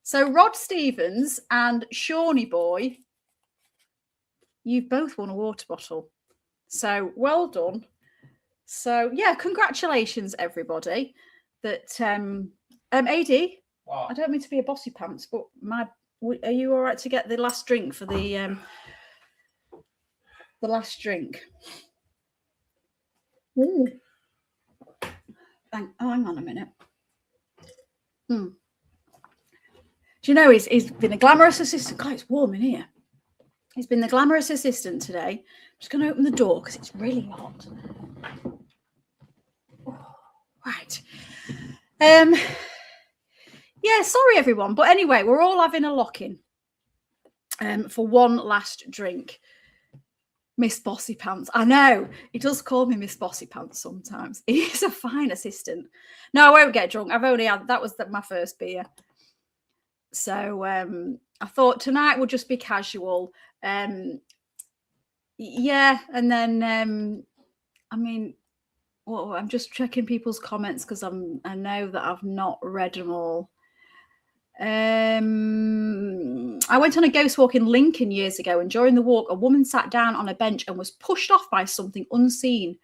So Rod Stevens and Shawnee Boy, you've both won a water bottle. So well done. So yeah, congratulations everybody. That AD, What? I don't mean to be a bossy pants, but are you all right to get the last drink for the last drink? Ooh. Hang on a minute. Do you know he's been a glamorous assistant? God, it's warm in here. He's been the glamorous assistant today. I'm just going to open the door because it's really hot. Right. Yeah, sorry everyone, but anyway, we're all having a lock-in for one last drink. Miss Bossy Pants. I know he does call me Miss Bossy Pants sometimes. He's a fine assistant. No, I won't get drunk. I've only had that was my first beer. So I thought tonight would just be casual. Yeah, and then I mean, well, I'm just checking people's comments because I know that I've not read them all. I went on a ghost walk in Lincoln years ago, and during the walk, a woman sat down on a bench and was pushed off by something unseen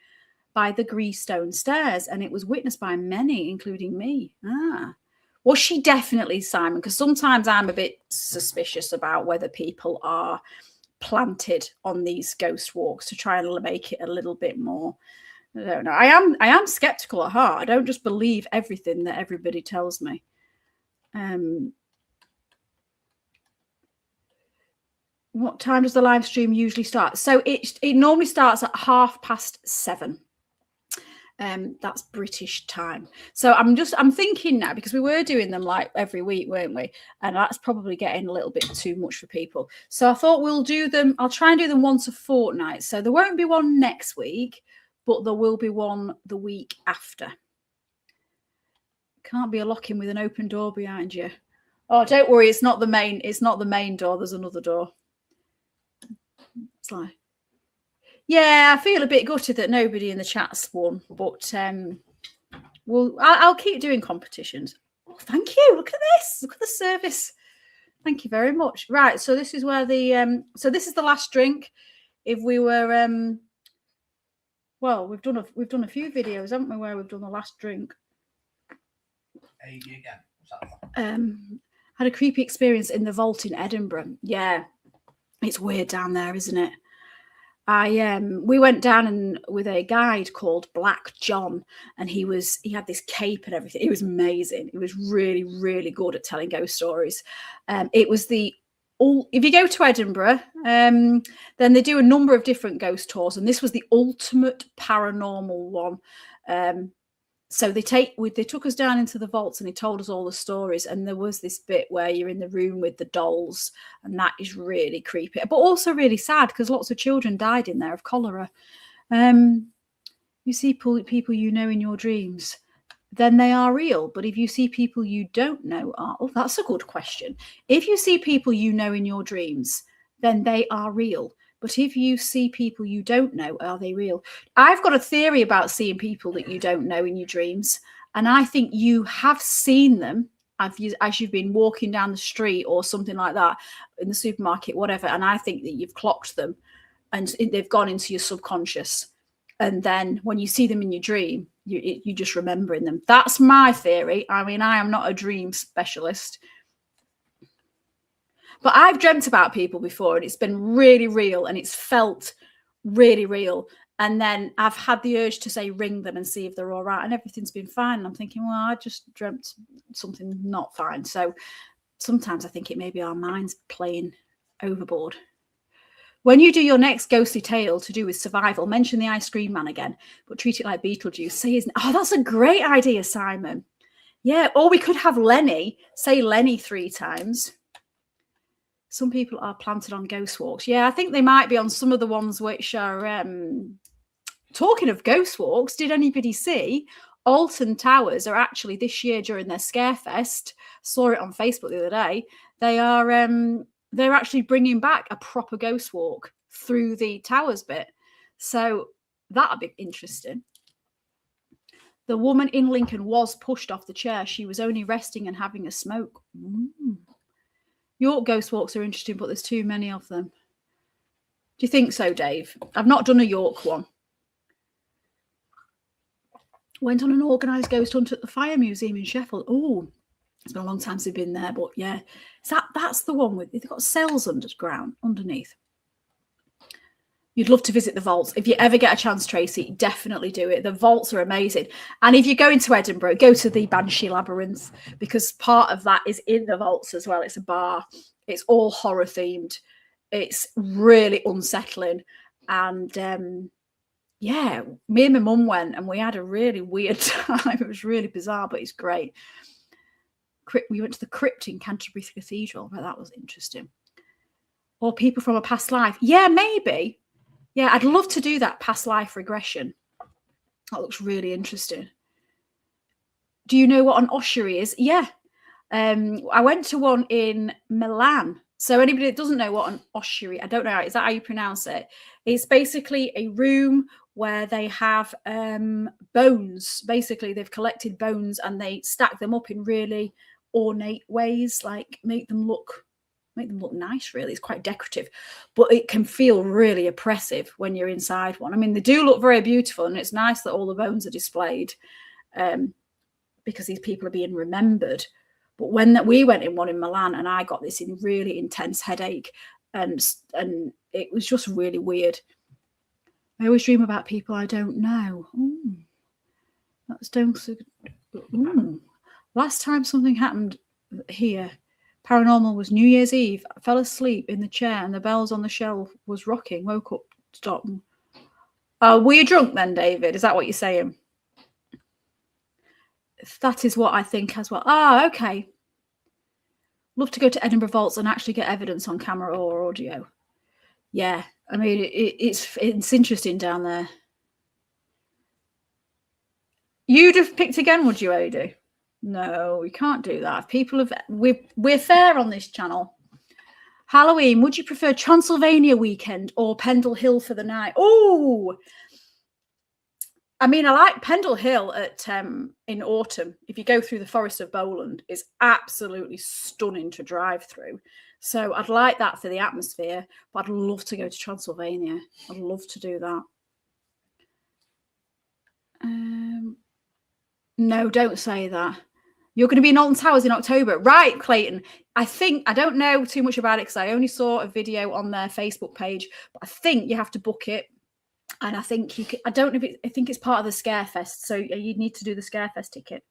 by the greystone stairs, and it was witnessed by many, including me. Was she definitely Simon? Because sometimes I'm a bit suspicious about whether people are planted on these ghost walks to try and make it a little bit more. I don't know. I am skeptical at heart. I don't just believe everything that everybody tells me. What time does the live stream usually start? So it normally starts at 7:30. That's British time. So I'm thinking now, because we were doing them like every week, weren't we? And that's probably getting a little bit too much for people. So I thought we'll do them. I'll try and do them once a fortnight. So there won't be one next week, but there will be one the week after. Can't be a lock-in with an open door behind you. Oh, don't worry. It's not the main door. There's another door. It's like, yeah, I feel a bit gutted that nobody in the chat's won, but I'll keep doing competitions. Oh, thank you. Look at this. Look at the service. Thank you very much. Right, so this is where so this is the last drink. If we were well, we've done a few videos, haven't we, where we've done the last drink. Again. Had a creepy experience in the vault in Edinburgh. Yeah, it's weird down there, isn't it? We went down with a guide called Black John, and he had this cape and everything. It was amazing. It was really, really good at telling ghost stories. It was if you go to Edinburgh, then they do a number of different ghost tours, and this was the ultimate paranormal one. So they took us down into the vaults and he told us all the stories. And there was this bit where you're in the room with the dolls, and that is really creepy, but also really sad because lots of children died in there of cholera. You see people you know in your dreams, then they are real. But if you see people you don't know that's a good question. If you see people you know in your dreams, then they are real. But if you see people you don't know, are they real? I've got a theory about seeing people that you don't know in your dreams. And I think you have seen them as you've been walking down the street or something like that, in the supermarket, whatever. And I think that you've clocked them and they've gone into your subconscious. And then when you see them in your dream, you're just remembering them. That's my theory. I mean, I am not a dream specialist. But I've dreamt about people before, and it's been really real, and it's felt really real. And then I've had the urge to say, ring them and see if they're all right. And everything's been fine. And I'm thinking, well, I just dreamt something not fine. So sometimes I think it may be our minds playing overboard. When you do your next ghostly tale to do with survival, mention the ice cream man again, but treat it like Beetlejuice. Say his Oh, that's a great idea, Simon. Yeah, or we could have Lenny. Say Lenny 3 times. Some people are planted on ghost walks. Yeah, I think they might be on some of the ones which are... Talking of ghost walks, did anybody see Alton Towers are actually this year during their Scarefest? Saw it on Facebook the other day. They're actually bringing back a proper ghost walk through the towers bit. So that'll be interesting. The woman in Lincoln was pushed off the chair. She was only resting and having a smoke. York ghost walks are interesting, but there's too many of them. Do you think so, Dave? I've not done a York one. Went on an organised ghost hunt at the Fire Museum in Sheffield. Oh, it's been a long time since I've been there, but yeah. That's the one with, they've got cells underground, underneath. You'd love to visit the vaults. If you ever get a chance, Tracy, definitely do it. The vaults are amazing. And if you go into Edinburgh, go to the Banshee Labyrinth, because part of that is in the vaults as well. It's a bar. It's all horror themed. It's really unsettling. And yeah, me and my mum went and we had a really weird time. It was really bizarre, but it's great. We went to the crypt in Canterbury Cathedral, but that was interesting. Or people from a past life. Yeah, maybe. Yeah, I'd love to do that past life regression. That looks really interesting. Do you know what an ossuary is? Yeah. I went to one in Milan. So anybody that doesn't know what an ossuary, I don't know, is that how you pronounce it? It's basically a room where they have bones. Basically, they've collected bones and they stack them up in really ornate ways, like make them look nice, really. It's quite decorative, but it can feel really oppressive when you're inside one. I mean, they do look very beautiful, and it's nice that all the bones are displayed because these people are being remembered. But when we went in one in Milan, and I got this really intense headache, and it was just really weird. I always dream about people I don't know. Last time something happened here, paranormal, was New Year's Eve. I fell asleep in the chair and the bells on the shelf was rocking. Woke up, stopped. Were you drunk then, David? Is that what you're saying? That is what I think as well. Okay. Love to go to Edinburgh Vaults and actually get evidence on camera or audio. Yeah, I mean, it's interesting down there. You'd have picked again, would you, Adi? No, we can't do that. We're fair on this channel. Halloween, would you prefer Transylvania weekend or Pendle Hill for the night? Oh, I mean, I like Pendle Hill in autumn. If you go through the Forest of Bowland, it's absolutely stunning to drive through. So I'd like that for the atmosphere, but I'd love to go to Transylvania. I'd love to do that. No, don't say that. You're going to be in Alton Towers in October. Right, Clayton. I don't know too much about it because I only saw a video on their Facebook page, but I think you have to book it. And I think I don't know I think it's part of the Scarefest. So you need to do the Scarefest ticket.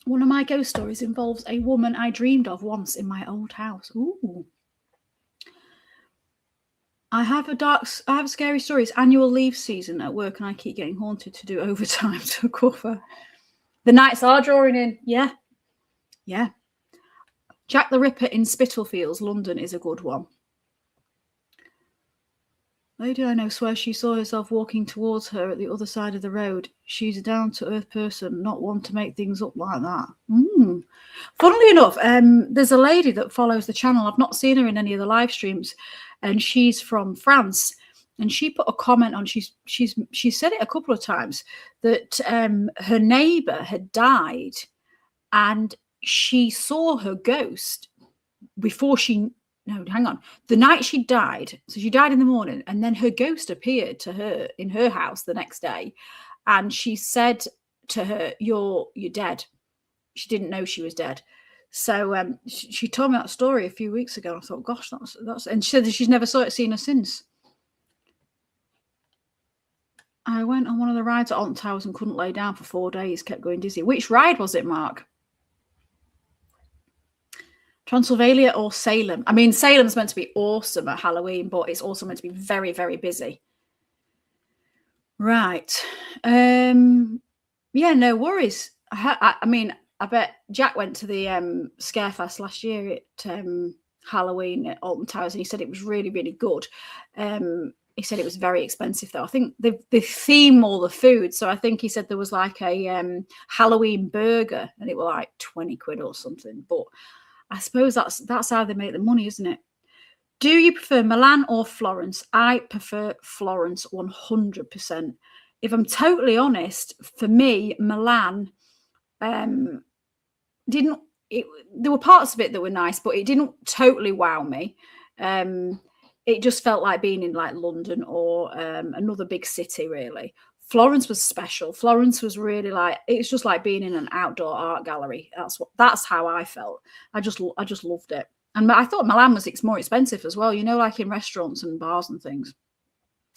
One of my ghost stories involves a woman I dreamed of once in my old house. Ooh. I have a scary story. It's annual leave season at work and I keep getting haunted to do overtime to cover. The nights are drawing in. Yeah. Yeah. Jack the Ripper in Spitalfields, London is a good one. Lady I know swears she saw herself walking towards her at the other side of the road. She's a down-to-earth person, not one to make things up like that. Funnily enough, there's a lady that follows the channel. I've not seen her in any of the live streams, and she's from France. And she put a comment on. She said it a couple of times that her neighbour had died, and she saw her ghost before she. No, hang on. The night she died, so she died in the morning, and then her ghost appeared to her in her house the next day, and she said to her, "You're dead." She didn't know she was dead. So she told me that story a few weeks ago. I thought, gosh, that's. And she said that she's never seen her since. I went on one of the rides at Alton Towers and couldn't lay down for 4 days. Kept going dizzy. Which ride was it, Mark? Transylvania or Salem? I mean, Salem's meant to be awesome at Halloween, but it's also meant to be very, very busy. Right. Yeah, no worries. I mean, I bet Jack went to the Scarefest last year at Halloween at Alton Towers, and he said it was really, really good. He said it was very expensive, though. I think they theme all the food. So I think he said there was like a Halloween burger, and it was like 20 quid or something. But I suppose that's how they make the money, isn't it? Do you prefer Milan or Florence? I prefer Florence 100%. If I'm totally honest, for me, Milan there were parts of it that were nice, but it didn't totally wow me. It just felt like being in like London or another big city, really. Florence was special. Florence was really like, it's just like being in an outdoor art gallery. That's how I felt. I just loved it. And I thought Milan was more expensive as well, you know, like in restaurants and bars and things.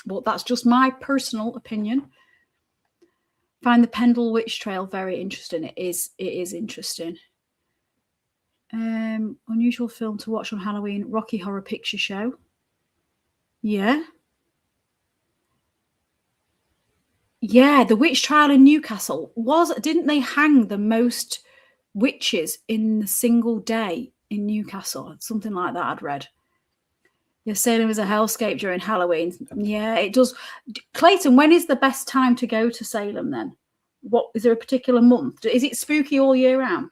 But that's just my personal opinion. Find the Pendle Witch Trail very interesting. It is interesting. Unusual film to watch on Halloween, Rocky Horror Picture Show. Yeah. Yeah, the witch trial in Newcastle didn't they hang the most witches in a single day in Newcastle? Something like that I'd read. Yeah, Salem was a hellscape during Halloween. Yeah, it does. Clayton, when is the best time to go to Salem then? What is there a particular month? Is it spooky all year round?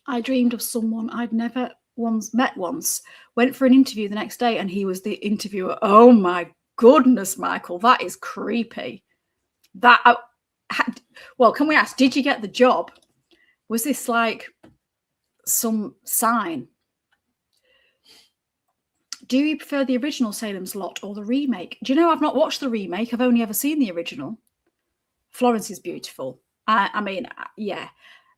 I dreamed of someone I'd never met once. Went for an interview the next day and he was the interviewer. Oh my goodness, Michael, that is creepy. Well, can we ask, did you get the job? Was this like some sign? Do you prefer the original Salem's Lot or the remake? Do you know, I've not watched the remake. I've only ever seen the original. Florence is beautiful. I mean, yeah.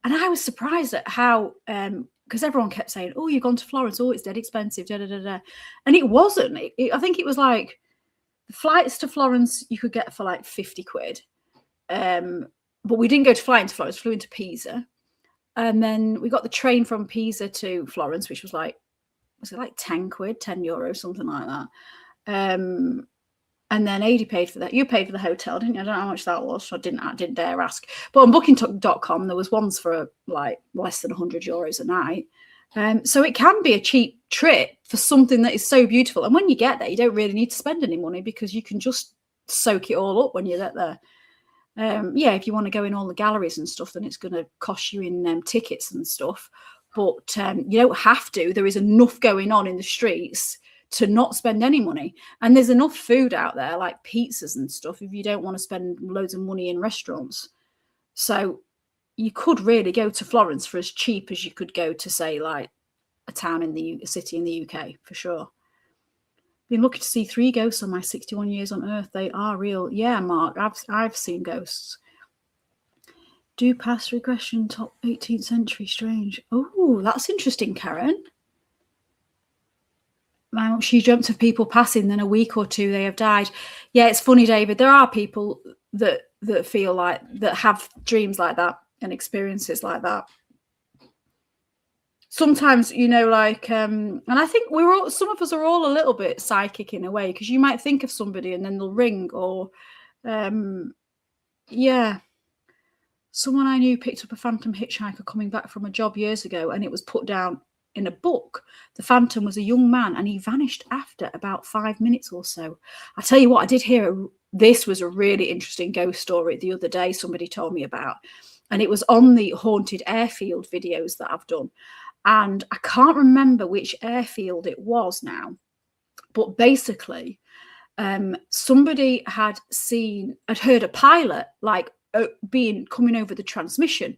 And I was surprised at how, because everyone kept saying, oh, you've gone to Florence. Oh, it's dead expensive. Da, da, da, da. And it wasn't. I think it was like the flights to Florence you could get for like 50 quid. But we didn't go to fly into Florence, flew into Pisa. And then we got the train from Pisa to Florence, which was like, was it like 10 quid, 10 euros, something like that. And then Adi paid for that. You paid for the hotel, didn't you? I don't know how much that was. So I didn't dare ask. But on booking.com, there was ones for like less than 100 euros a night. So it can be a cheap trip for something that is so beautiful. And when you get there, you don't really need to spend any money because you can just soak it all up when you get there. Yeah, if you want to go in all the galleries and stuff, then it's going to cost you in tickets and stuff. But you don't have to. There is enough going on in the streets to not spend any money. And there's enough food out there, like pizzas and stuff, if you don't want to spend loads of money in restaurants. So you could really go to Florence for as cheap as you could go to, say, like a city in the UK, for sure. Been lucky to see 3 ghosts on my 61 years on Earth. They are real. Yeah, Mark, I've seen ghosts. Do past regression top 18th century strange? Oh, that's interesting, Karen. She dreamt of people passing, then a week or two they have died. Yeah, it's funny, David. There are people that feel like, that have dreams like that and experiences like that. Sometimes, you know, like, and I think some of us are all a little bit psychic in a way, because you might think of somebody and then they'll ring, or, yeah. Someone I knew picked up a phantom hitchhiker coming back from a job years ago, and it was put down in a book. The phantom was a young man and he vanished after about 5 minutes or so. I tell you what, I did hear this was a really interesting ghost story the other day somebody told me about, and it was on the haunted airfield videos that I've done. And I can't remember which airfield it was now, but basically somebody had heard a pilot like coming over the transmission,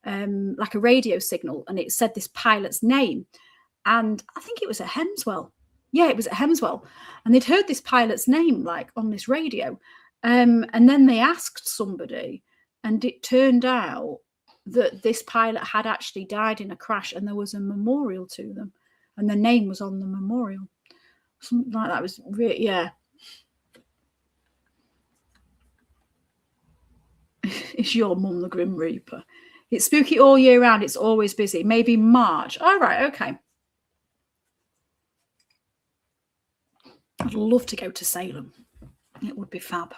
like a radio signal, and it said this pilot's name, and I think it was at Hemswell. Yeah, it was at Hemswell, and they'd heard this pilot's name like on this radio, and then they asked somebody, and it turned out that this pilot had actually died in a crash, and there was a memorial to them, and the name was on the memorial. Something like that. It was really, yeah. Is your mum the Grim Reaper? It's spooky all year round. It's always busy. Maybe March. All right, okay. I'd love to go to Salem. It would be fab.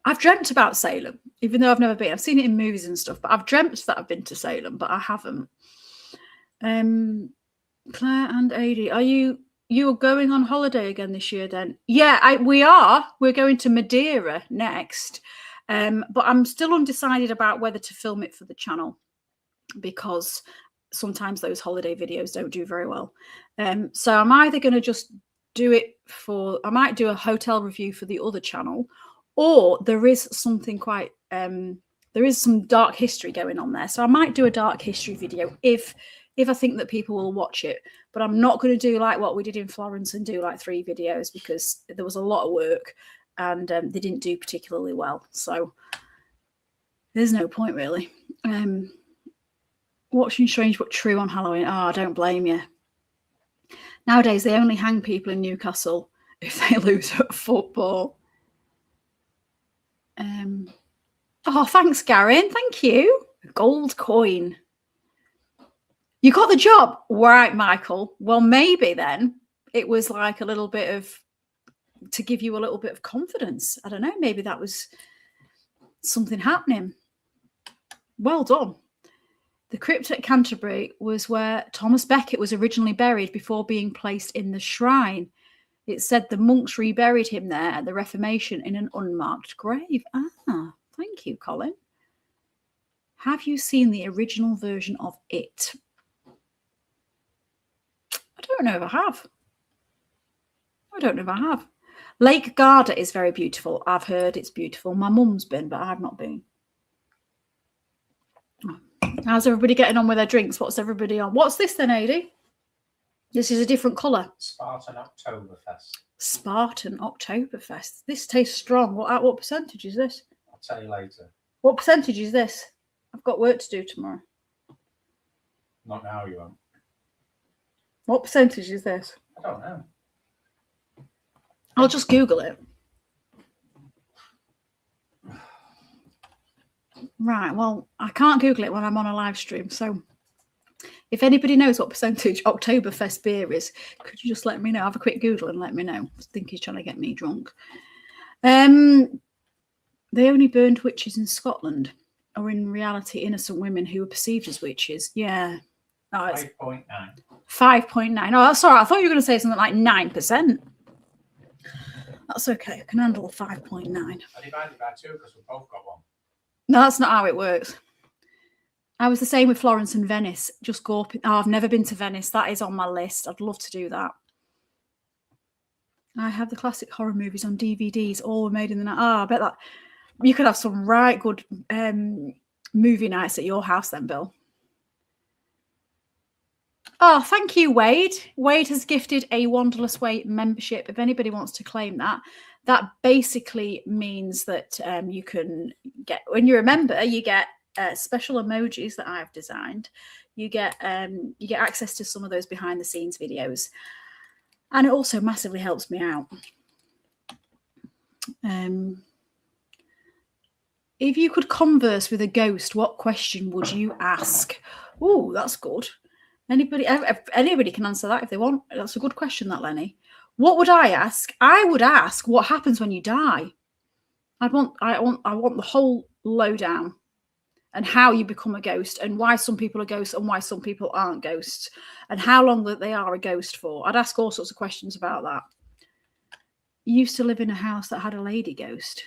I've dreamt about Salem, even though I've never been. I've seen it in movies and stuff, but I've dreamt that I've been to Salem, but I haven't. Claire and Adi, are you going on holiday again this year then? Yeah, we are. We're going to Madeira next. But I'm still undecided about whether to film it for the channel, because sometimes those holiday videos don't do very well. So I'm either going to just do it I might do a hotel review for the other channel, or there is something quite, there is some dark history going on there. So I might do a dark history video if I think that people will watch it. But I'm not going to do like what we did in Florence and do like 3 videos, because there was a lot of work and they didn't do particularly well. So there's no point really. Watching Strange But True on Halloween. Oh, I don't blame you. Nowadays, they only hang people in Newcastle if they lose at football. Oh, thanks, Garin. Thank you. Gold coin. You got the job. Right, Michael. Well, maybe then it was like a little bit of, to give you a little bit of confidence. I don't know. Maybe that was something happening. Well done. The crypt at Canterbury was where Thomas Becket was originally buried before being placed in the shrine. It said the monks reburied him there at the Reformation in an unmarked grave. Ah, thank you, Colin. Have you seen the original version of it? I don't know if I have. I don't know if I have. Lake Garda is very beautiful. I've heard it's beautiful. My mum's been, but I've not been. How's everybody getting on with their drinks? What's everybody on? What's this then, Adi? This is a different colour. Spartan Oktoberfest. Spartan Oktoberfest. This tastes strong. What percentage is this? I'll tell you later. What percentage is this? I've got work to do tomorrow. Not now, you won't. What percentage is this? I don't know. I'll just Google it. Right, well, I can't Google it when I'm on a live stream. So if anybody knows what percentage Oktoberfest beer is, could you just let me know? Have a quick Google and let me know. I think he's trying to get me drunk. They only burned witches in Scotland, or in reality, innocent women who were perceived as witches. Yeah. Oh, 5.9. 5.9. Oh, that's all right. I thought you were going to say something like 9%. That's okay. I can handle 5.9. I divided by 2 because we both got one. No, that's not how it works. I was the same with Florence and Venice. Just gawping. Oh, I've never been to Venice. That is on my list. I'd love to do that. I have the classic horror movies on DVDs. All were made in the night. Oh, I bet that you could have some right good movie nights at your house then, Bill. Oh, thank you, Wade. Wade has gifted a Wanderlust Waffle membership. If anybody wants to claim that, that basically means that you can get, when you're a member, you get special emojis that I've designed. You get access to some of those behind the scenes videos, and it also massively helps me out. If you could converse with a ghost, what question would you ask? Oh, that's good. Anybody can answer that if they want. That's a good question, that, Lenny. What would I ask? I would ask what happens when you die. I want the whole lowdown, and how you become a ghost, and why some people are ghosts and why some people aren't ghosts, and how long that they are a ghost for. I'd ask all sorts of questions about that. You used to live in a house that had a lady ghost.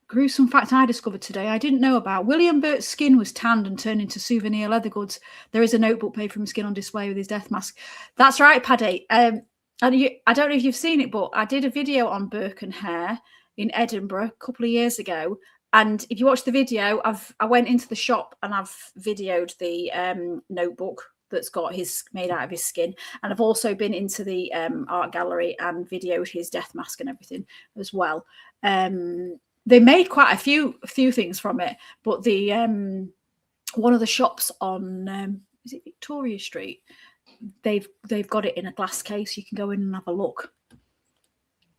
Gruesome fact I discovered today I didn't know about. William Burt's skin was tanned and turned into souvenir leather goods. There is a notebook made from skin on display with his death mask. That's right, Paddy. I don't know if you've seen it, but I did a video on Burke and Hare in Edinburgh a couple of years ago. And if you watch the video, I went into the shop and I've videoed the notebook that's got his made out of his skin. And I've also been into the art gallery and videoed his death mask and everything as well. They made quite a few things from it, but the one of the shops on is it Victoria Street? They've got it in a glass case. You can go in and have a look,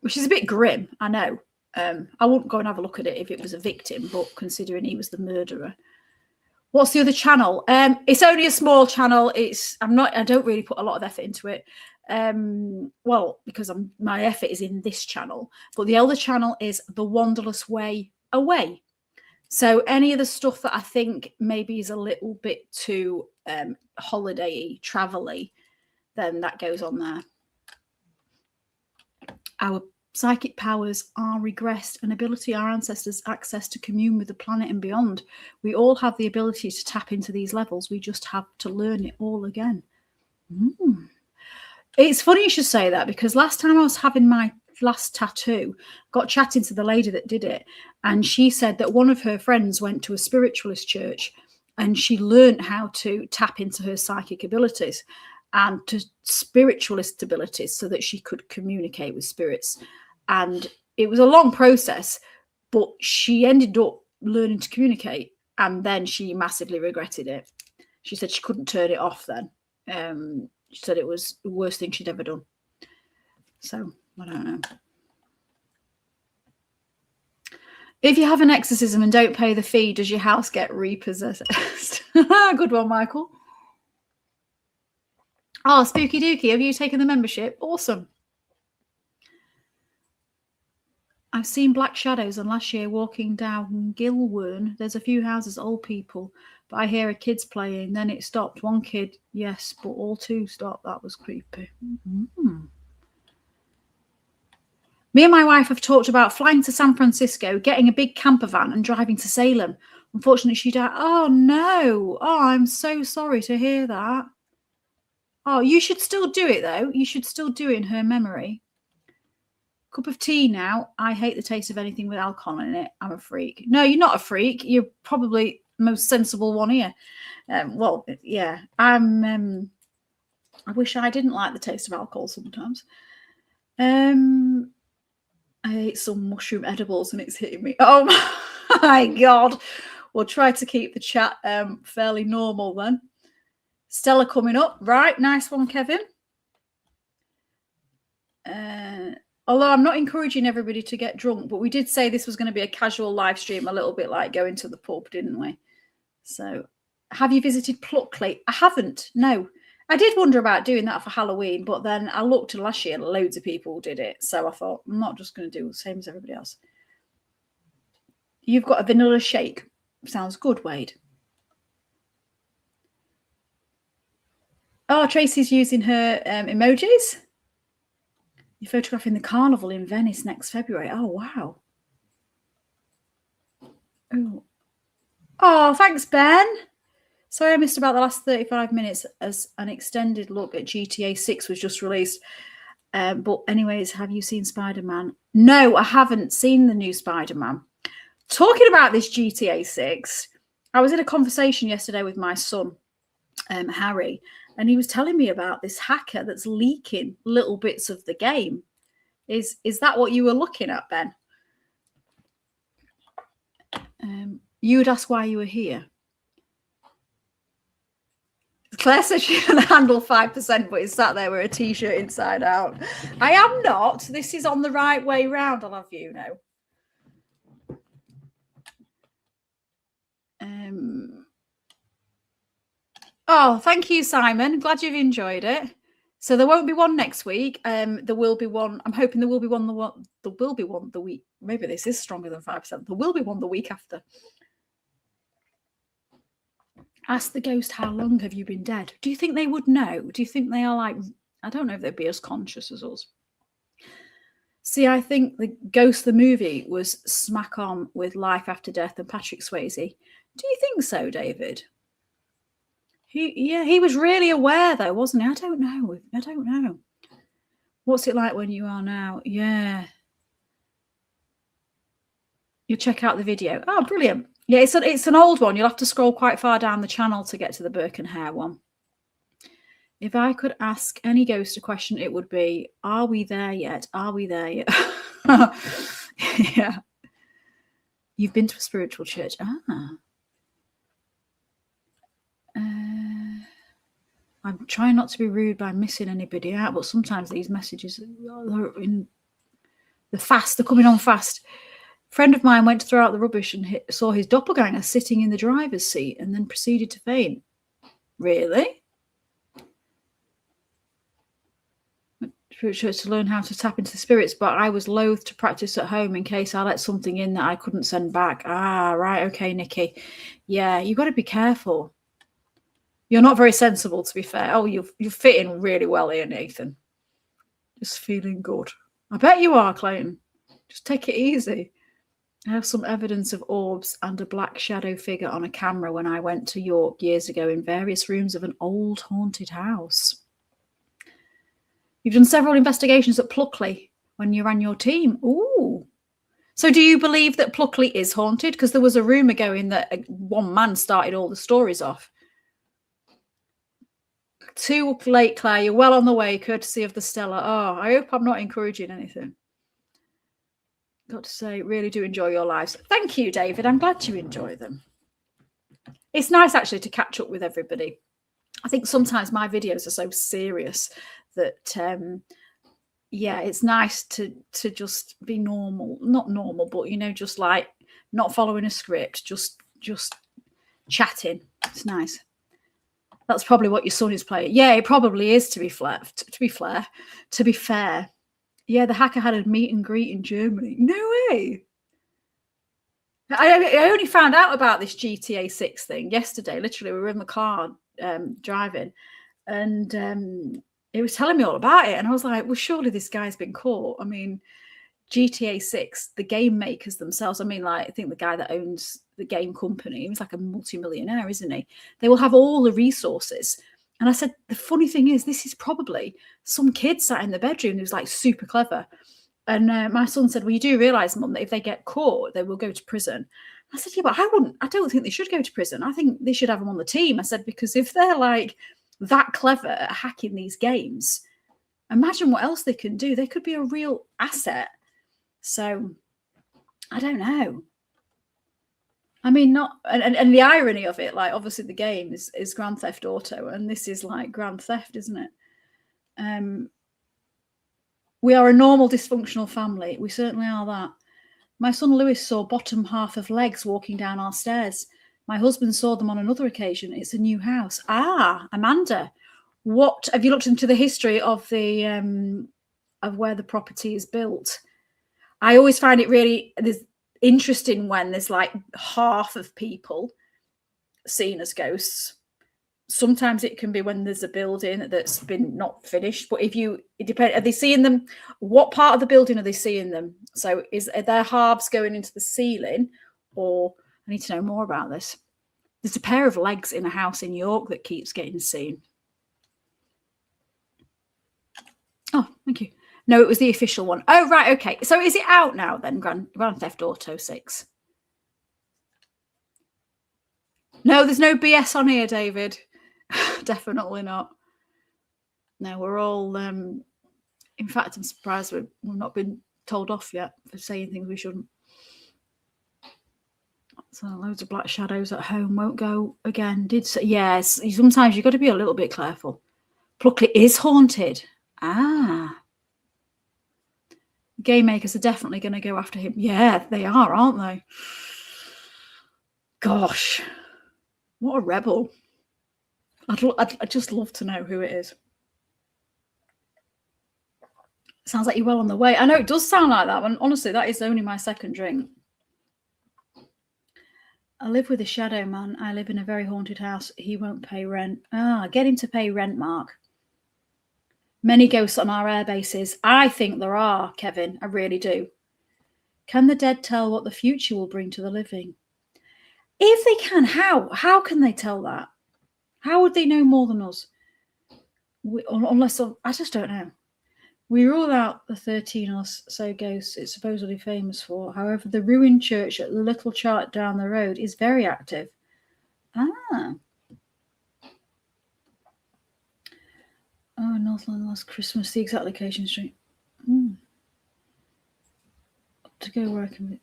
which is a bit grim, I know, I wouldn't go and have a look at it if it was a victim, but considering he was the murderer. What's the other channel? It's only a small channel. I don't really put a lot of effort into it. Well, because my effort is in this channel, but the other channel is the Wanderlust Away. So any of the stuff that I think maybe is a little bit too holiday-y, travel-y, then that goes on there. Our psychic powers are regressed, an ability our ancestors access to commune with the planet and beyond. We all have the ability to tap into these levels. We just have to learn it all again. It's funny you should say that, because last time I was having my last tattoo, got chatting to the lady that did it, and she said that one of her friends went to a spiritualist church and she learned how to tap into her psychic abilities and to spiritualist abilities so that she could communicate with spirits. And it was a long process, but she ended up learning to communicate, and then she massively regretted it. She said she couldn't turn it off then. She said it was the worst thing she'd ever done. So, I don't know. If you have an exorcism and don't pay the fee, does your house get repossessed? Good one, Michael. Oh, Spooky Dookie, have you taken the membership? Awesome. I've seen black shadows, and last year walking down Gilwern, there's a few houses, old people, but I hear a kids playing. Then it stopped. One kid, yes, but all two stopped. That was creepy. Me and my wife have talked about flying to San Francisco, getting a big camper van and driving to Salem. Unfortunately, she died. Oh, no. Oh, I'm so sorry to hear that. Oh, you should still do it, though. You should still do it in her memory. Cup of tea now. I hate the taste of anything with alcohol in it. I'm a freak. No, you're not a freak. You're probably the most sensible one here. Well, yeah. I wish I didn't like the taste of alcohol sometimes. I ate some mushroom edibles and it's hitting me. Oh my God. We'll try to keep the chat fairly normal then. Stella coming up. Right. Nice one, Kevin. Although I'm not encouraging everybody to get drunk, but we did say this was going to be a casual live stream, a little bit like going to the pub, didn't we? So have you visited Pluckley? I haven't. No. I did wonder about doing that for Halloween, but then I looked and last year, loads of people did it. So I thought, I'm not just going to do the same as everybody else. You've got a vanilla shake. Sounds good, Wade. Oh, Tracy's using her emojis. You're photographing the carnival in Venice next February. Oh, wow. Oh, thanks, Ben. Sorry I missed about the last 35 minutes as an extended look at GTA 6 was just released. But anyways, have you seen Spider-Man? No, I haven't seen the new Spider-Man. Talking about this GTA 6, I was in a conversation yesterday with my son, Harry, and he was telling me about this hacker that's leaking little bits of the game. Is that what you were looking at, Ben? You would ask why you were here. Claire says she can handle 5%, but is sat there with a t-shirt inside out. I am not. This is on the right way round, I'll have you know. Oh, thank you, Simon. Glad you've enjoyed it. So there won't be one next week. There will be one. I'm hoping there will be one. There will be one the week. Maybe this is stronger than 5%. There will be one the week after. Ask the ghost, how long have you been dead? Do you think they would know? Do you think they are like, I don't know if they'd be as conscious as us. See, I think the Ghost, the movie, was smack on with Life After Death and Patrick Swayze. Do you think so, David? He was really aware though, wasn't he? I don't know. What's it like when you are now? Yeah. You check out the video. Oh, brilliant. Yeah, it's an old one. You'll have to scroll quite far down the channel to get to the Burke and Hare one. If I could ask any ghost a question, it would be, are we there yet? Are we there yet? Yeah. You've been to a spiritual church. I'm trying not to be rude by missing anybody out, but sometimes these messages are They're coming on fast. A friend of mine went to throw out the rubbish and saw his doppelganger sitting in the driver's seat and then proceeded to faint. Really? To learn how to tap into the spirits, but I was loath to practice at home in case I let something in that I couldn't send back. Ah, right. Okay, Nikki. Yeah, you've got to be careful. You're not very sensible, to be fair. Oh, you're fitting really well here, Nathan. Just feeling good. I bet you are, Clayton. Just take it easy. I have some evidence of orbs and a black shadow figure on a camera when I went to York years ago in various rooms of an old haunted house. You've done several investigations at Pluckley when you ran your team. Ooh. So do you believe that Pluckley is haunted? Because there was a rumour going that one man started all the stories off. Too late, Claire. You're well on the way, courtesy of the Stella. Oh, I hope I'm not encouraging anything. Got to say, really do enjoy your lives. Thank you, David. I'm glad you enjoy them. It's nice, actually, to catch up with everybody. I think sometimes my videos are so serious that yeah, it's nice to just be normal, not normal, but just like not following a script, just chatting. It's nice. That's probably what your son is playing. Yeah, it probably is, to be fair. Yeah, the hacker had a meet and greet in Germany. No way. I only found out about this GTA 6 thing yesterday. Literally, we were in the car driving, and it was telling me all about it. And I was like, well, surely this guy's been caught. I mean, GTA 6, the game makers themselves, I mean, like, I think the guy that owns the game company, he's like a multimillionaire, isn't he? They will have all the resources. And I said, the funny thing is, this is probably some kid sat in the bedroom who's like super clever. And my son said, well, you do realise, Mum, that if they get caught, they will go to prison. I said, yeah, but I don't think they should go to prison. I think they should have them on the team. I said, because if they're like that clever at hacking these games, imagine what else they can do. They could be a real asset. So I don't know. I mean, not and the irony of it, like, obviously the game is Grand Theft Auto, and this is like Grand Theft, isn't it? We are a normal dysfunctional family. We certainly are that. My son Lewis saw bottom half of legs walking down our stairs. My husband saw them on another occasion. It's a new house. Ah, Amanda, what have you looked into the history of the of where the property is built? I always find it really interesting when there's like half of people seen as ghosts. Sometimes it can be when there's a building that's been not finished, but it depends. Are they seeing them? What part of the building are they seeing them? So are their halves going into the ceiling, or I need to know more about this. There's a pair of legs in a house in York that keeps getting seen. Oh, thank you. No, it was the official one. Oh, right. Okay. So is it out now then, Grand Theft Auto 6? No, there's no BS on here, David. Definitely not. No, we're all... in fact, I'm surprised we've not been told off yet for saying things we shouldn't. So loads of black shadows at home won't go again. Yes, sometimes you've got to be a little bit careful. Pluckley is haunted. Ah. Game makers are definitely going to go after him. Yeah, they are, aren't they? Gosh, what a rebel. I'd just love to know who it is. Sounds like you're well on the way. I know it does sound like that one. Honestly, that is only my second drink. I live with a shadow man. I live in a very haunted house. He won't pay rent. Ah, get him to pay rent, Mark. Many ghosts on our air bases. I think there are, Kevin. I really do. Can the dead tell what the future will bring to the living? If they can, how? How can they tell that? How would they know more than us? Unless, I just don't know. We rule out the 13 or so ghosts it's supposedly famous for. However, the ruined church at the little chart down the road is very active. Ah. Oh, Northland last Christmas, the exact location street. To go where I can.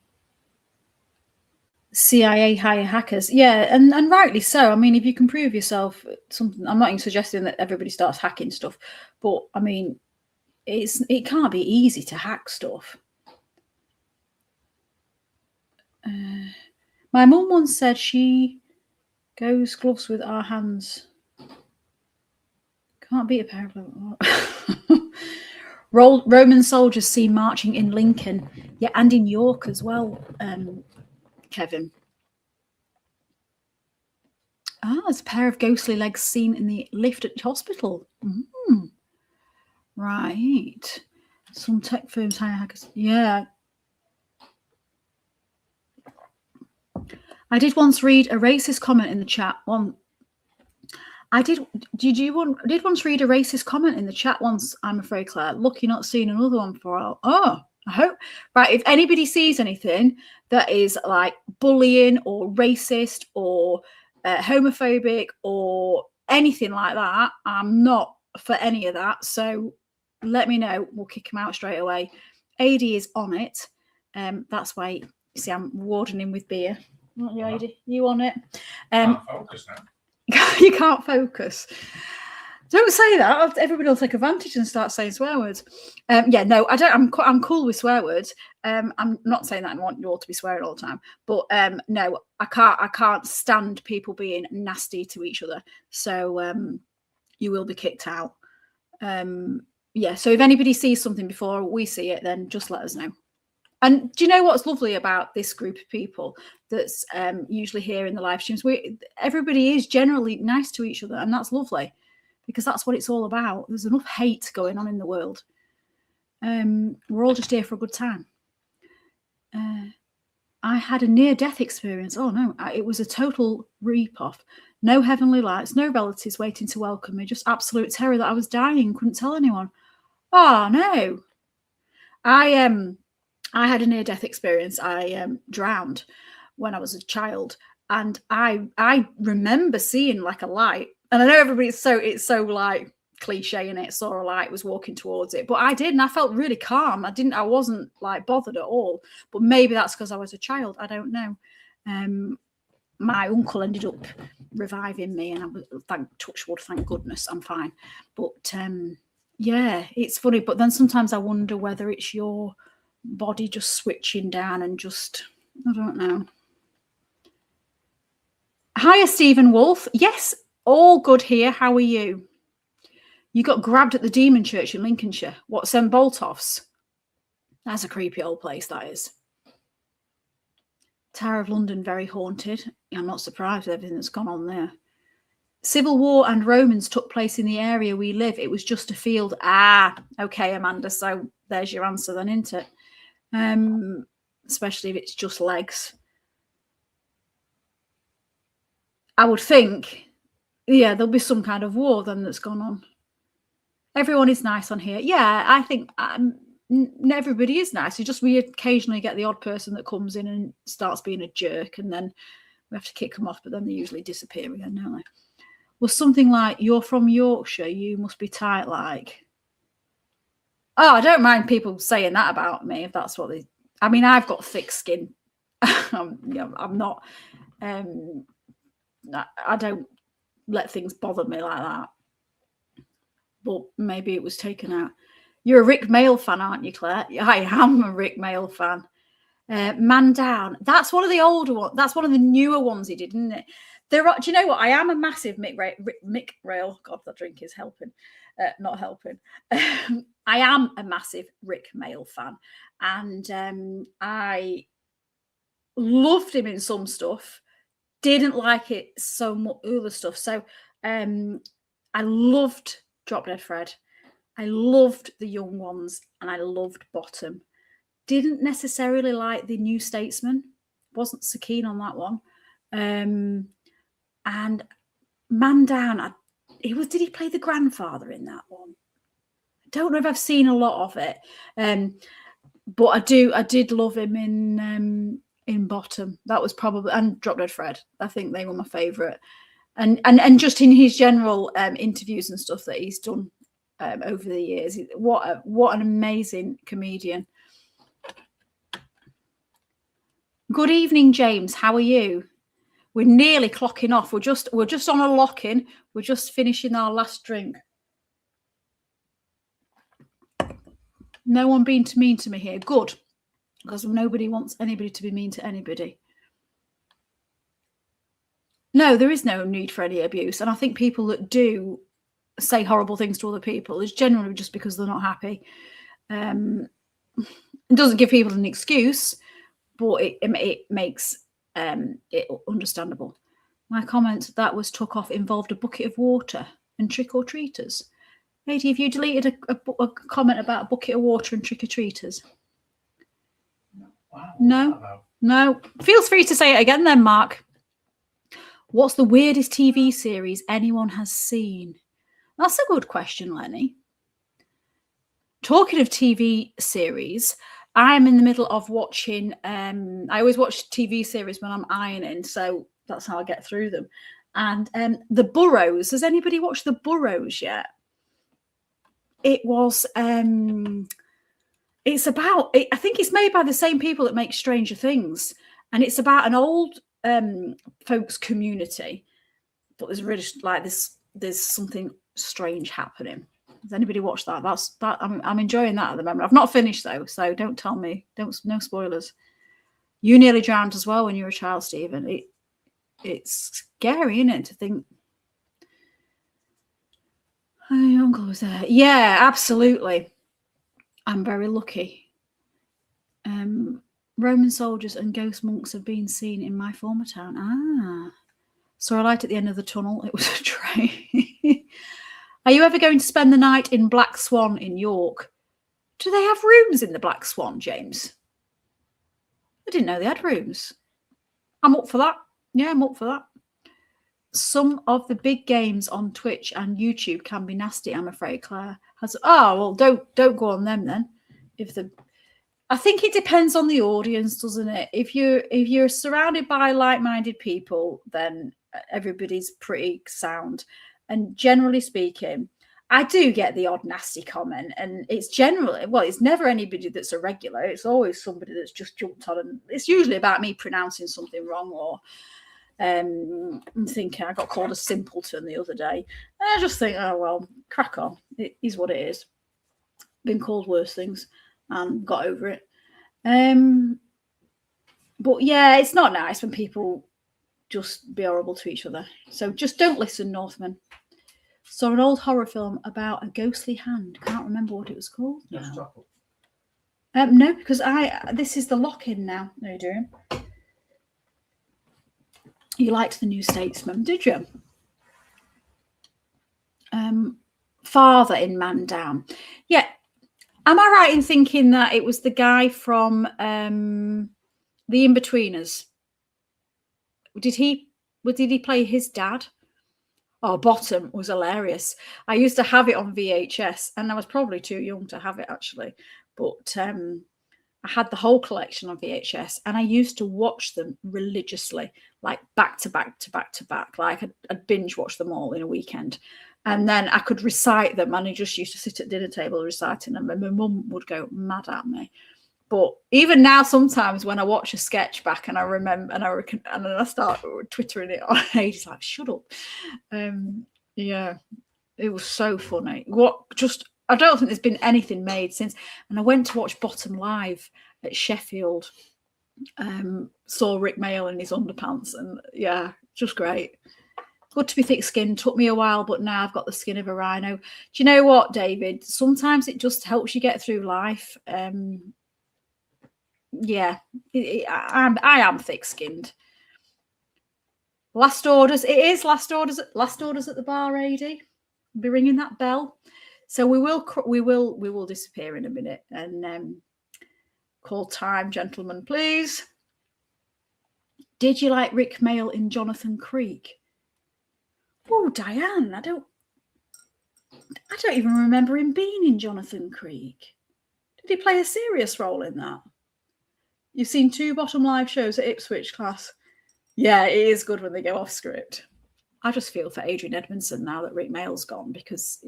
CIA hire hackers. Yeah, and rightly so. I mean, if you can prove yourself something, I'm not even suggesting that everybody starts hacking stuff, but I mean, it can't be easy to hack stuff. My mum once said she goes gloves with our hands. Can't beat a pair of Roman soldiers seen marching in Lincoln, yeah, and in York as well, Kevin. There's a pair of ghostly legs seen in the lift at the hospital. Right. Some tech firms hire hackers. Yeah. I did once read a racist comment in the chat. I did. Did once read a racist comment in the chat once. I'm afraid, Claire. Lucky not seeing another one for a while. Oh, I hope. Right. If anybody sees anything that is like bullying or racist or homophobic or anything like that, I'm not for any of that. So let me know. We'll kick him out straight away. AD is on it. That's why you see I'm warding him with beer. Aren't you, AD? You on it? Can't focus now. You can't focus. Don't say that. Everybody will take advantage and start saying swear words. Yeah, no, I don't. I'm cool with swear words. I'm not saying that I want you all to be swearing all the time, but no, I can't stand people being nasty to each other. So you will be kicked out. Yeah. So if anybody sees something before we see it, then just let us know. And do you know what's lovely about this group of people that's usually here in the live streams? Everybody is generally nice to each other, and that's lovely because that's what it's all about. There's enough hate going on in the world. We're all just here for a good time. I had a near-death experience. Oh, no, it was a total reap-off. No heavenly lights, no relatives waiting to welcome me, just absolute terror that I was dying, couldn't tell anyone. Oh, no. I had a near-death experience. I drowned when I was a child, and I remember seeing like a light. And I know everybody's it's so like cliche, and it saw a light, was walking towards it, but I did, and I felt really calm. I wasn't like bothered at all. But maybe that's because I was a child. I don't know. My uncle ended up reviving me, and I was touch wood, thank goodness, I'm fine. But yeah, it's funny. But then sometimes I wonder whether it's your body just switching down and just, I don't know. Hiya, Stephen Wolf. Yes, all good here. How are you? You got grabbed at the Demon Church in Lincolnshire. What, St. Boltoff's? That's a creepy old place, that is. Tower of London, very haunted. I'm not surprised with everything that's gone on there. Civil War and Romans took place in the area we live. It was just a field. Okay, Amanda. So there's your answer then, isn't it? Especially if it's just legs. I would think, yeah, there'll be some kind of war then that's gone on. Everyone is nice on here. Yeah, I think everybody is nice. We occasionally get the odd person that comes in and starts being a jerk, and then we have to kick them off, but then they usually disappear again, don't they? Well, something like, you're from Yorkshire, you must be tight like. Oh, I don't mind people saying that about me if that's what they... I mean, I've got thick skin. I'm not... I don't let things bother me like that. But maybe it was taken out. You're a Rick Mail fan, aren't you, Claire? I am a Rick Mail fan. Man Down. That's one of the older ones. That's one of the newer ones he did, isn't it? Do you know what? I am a massive Mick Rail. God, that drink is helping. Not helping. I am a massive Rick Mail fan. And I loved him in some stuff. Didn't like it so much other stuff. So I loved Drop Dead Fred. I loved The Young Ones, and I loved Bottom. Didn't necessarily like The New Statesman. Wasn't so keen on that one. And Man Down, did he play the grandfather in that one? I don't know if I've seen a lot of it. But I did love him in Bottom. That was probably, and Drop Dead Fred. I think they were my favourite. And just in his general interviews and stuff that he's done over the years, what an amazing comedian. Good evening, James. How are you? We're nearly clocking off. We're just on a lock-in. We're just finishing our last drink. No one being mean to me here. Good. because nobody wants anybody to be mean to anybody. No, there is no need for any abuse. And I think people that do say horrible things to other people is generally just because they're not happy. It doesn't give people an excuse, but it makes it understandable. My comment that was took off involved a bucket of water and trick-or-treaters. Lady, have you deleted a comment about a bucket of water and trick-or-treaters? Wow, No. Feel free to say it again then, Mark. What's the weirdest TV series anyone has seen? That's a good question, Lenny. Talking of TV series, I'm in the middle of watching, I always watch TV series when I'm ironing, so that's how I get through them. And The Burrows, has anybody watched The Burrows yet? It was, it's about, I think it's made by the same people that make Stranger Things. And it's about an old folks community, but there's really like there's something strange happening. Has anybody watched that? I'm enjoying that at the moment. I've not finished though, so don't tell me. No spoilers. You nearly drowned as well when you were a child, Stephen. It's scary, isn't it, to think. Oh, your uncle was there. Yeah, absolutely. I'm very lucky. Roman soldiers and ghost monks have been seen in my former town. Saw a light at the end of the tunnel. It was a train. Are you ever going to spend the night in Black Swan in York? Do they have rooms in the Black Swan, James? I didn't know they had rooms. I'm up for that. Yeah, I'm up for that. Some of the big games on Twitch and YouTube can be nasty, I'm afraid, Claire. Well, don't go on them then. I think it depends on the audience, doesn't it? If you're surrounded by like-minded people, then everybody's pretty sound. And generally speaking, I do get the odd nasty comment, and it's never anybody that's a regular. It's always somebody that's just jumped on, and it's usually about me pronouncing something wrong, or I'm thinking I got called a simpleton the other day. And I just think, oh well, crack on. It is what it is. Been called worse things and got over it. But yeah, it's not nice when people just be horrible to each other. So just don't listen, Northmen. Saw an old horror film about a ghostly hand. Can't remember what it was called. No, because this is the lock-in now. No, you're doing. You liked The New Statesman, did you? Father in Man Down. Yeah. Am I right in thinking that it was the guy from The In-Betweeners? Did he play his dad? Oh, Bottom was hilarious. I used to have it on VHS, and I was probably too young to have it actually, but I had the whole collection on VHS, and I used to watch them religiously, like back to back to back to back. Like I'd binge watch them all in a weekend. And then I could recite them, and I just used to sit at dinner table reciting them, and my mum would go mad at me. But even now, sometimes when I watch a sketch back and I remember, and then I start twittering it on age, it's like, shut up. Yeah, it was so funny. I don't think there's been anything made since. And I went to watch Bottom live at Sheffield. Saw Rick Mail in his underpants, and yeah, just great. Good to be thick-skinned. Took me a while, but now I've got the skin of a rhino. Do you know what, David? Sometimes it just helps you get through life. Yeah, I am thick-skinned. Last orders. It is last orders. Last orders at the bar, AD. We'll be ringing that bell. So we will disappear in a minute and call time, gentlemen, please. Did you like Rick Mail in Jonathan Creek? Oh, Diane, I don't even remember him being in Jonathan Creek. Did he play a serious role in that? You've seen 2 Bottom live shows at Ipswich, class. Yeah, it is good when they go off script. I just feel for Adrian Edmondson now that Rick Mail's gone, because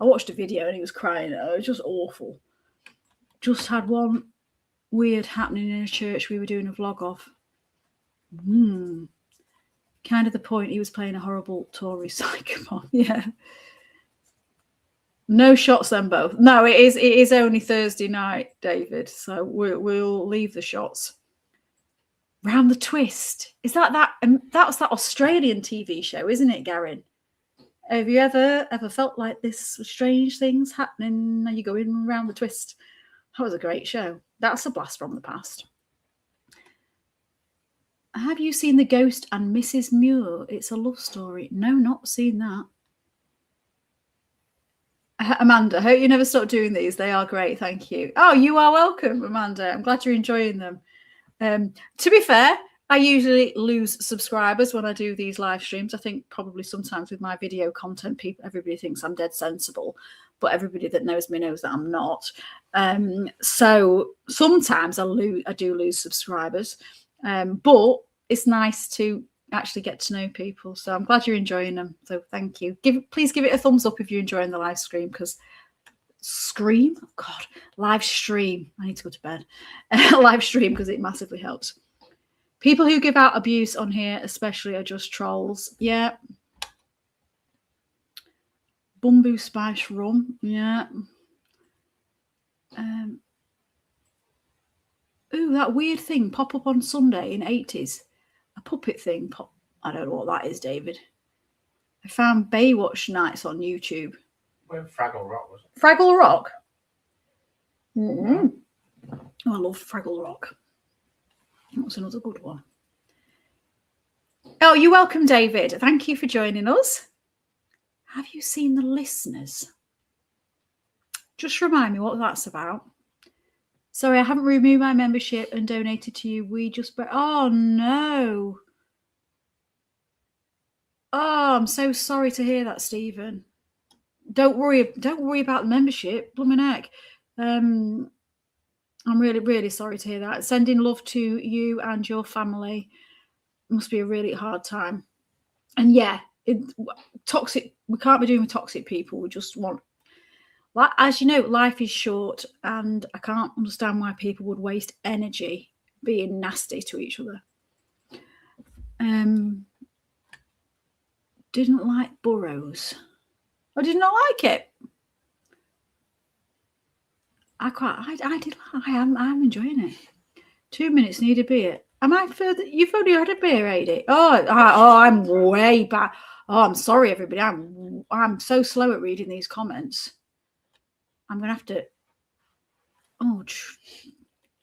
I watched a video and he was crying. It was just awful. Just had one weird happening in a church we were doing a vlog of. Kind of the point he was playing a horrible Tory psychopath. Yeah. No shots then both. No, it is only Thursday night, David. So we'll leave the shots. Round the Twist. Is that that was that Australian TV show, isn't it, Garen? Have you ever felt like this strange things happening? Are you going round the twist? That was a great show. That's a blast from the past. Have you seen The Ghost and Mrs. Muir? It's a love story. No, not seen that. Amanda, I hope you never stop doing these. They are great. Thank you. Oh, you are welcome, Amanda. I'm glad you're enjoying them. To be fair, I usually lose subscribers when I do these live streams. I think probably sometimes with my video content, everybody thinks I'm dead sensible, but everybody that knows me knows that I'm not. So sometimes I do lose subscribers, but it's nice to actually get to know people. So I'm glad you're enjoying them. So thank you. Please give it a thumbs up if you're enjoying the live stream, because live stream. I need to go to bed. Live stream, because it massively helps. People who give out abuse on here, especially, are just trolls. Yeah. Bamboo Spice Rum. Yeah. Ooh, that weird thing pop up on Sunday in 80s. A puppet thing. I don't know what that is, David. I found Baywatch nights on YouTube. Where Fraggle Rock was it? Fraggle Rock? Mm-hmm. Oh, I love Fraggle Rock. That's another good one. Oh, you're welcome, David. Thank you for joining us. Have you seen The Listeners? Just remind me what that's about. Sorry, I haven't removed my membership and donated to you. Oh, no. Oh, I'm so sorry to hear that, Stephen. Don't worry about the membership. Blooming heck. I'm really, really sorry to hear that. Sending love to you and your family. Must be a really hard time. And yeah, toxic. We can't be doing with toxic people. We just want, as you know, life is short, and I can't understand why people would waste energy being nasty to each other. Didn't like Burrows. I did not like it. I'm enjoying it. 2 minutes need a beer. Am I further? You've only had a beer, Adi. I'm way back. Oh, I'm sorry, everybody. I'm so slow at reading these comments. I'm gonna have to. I'm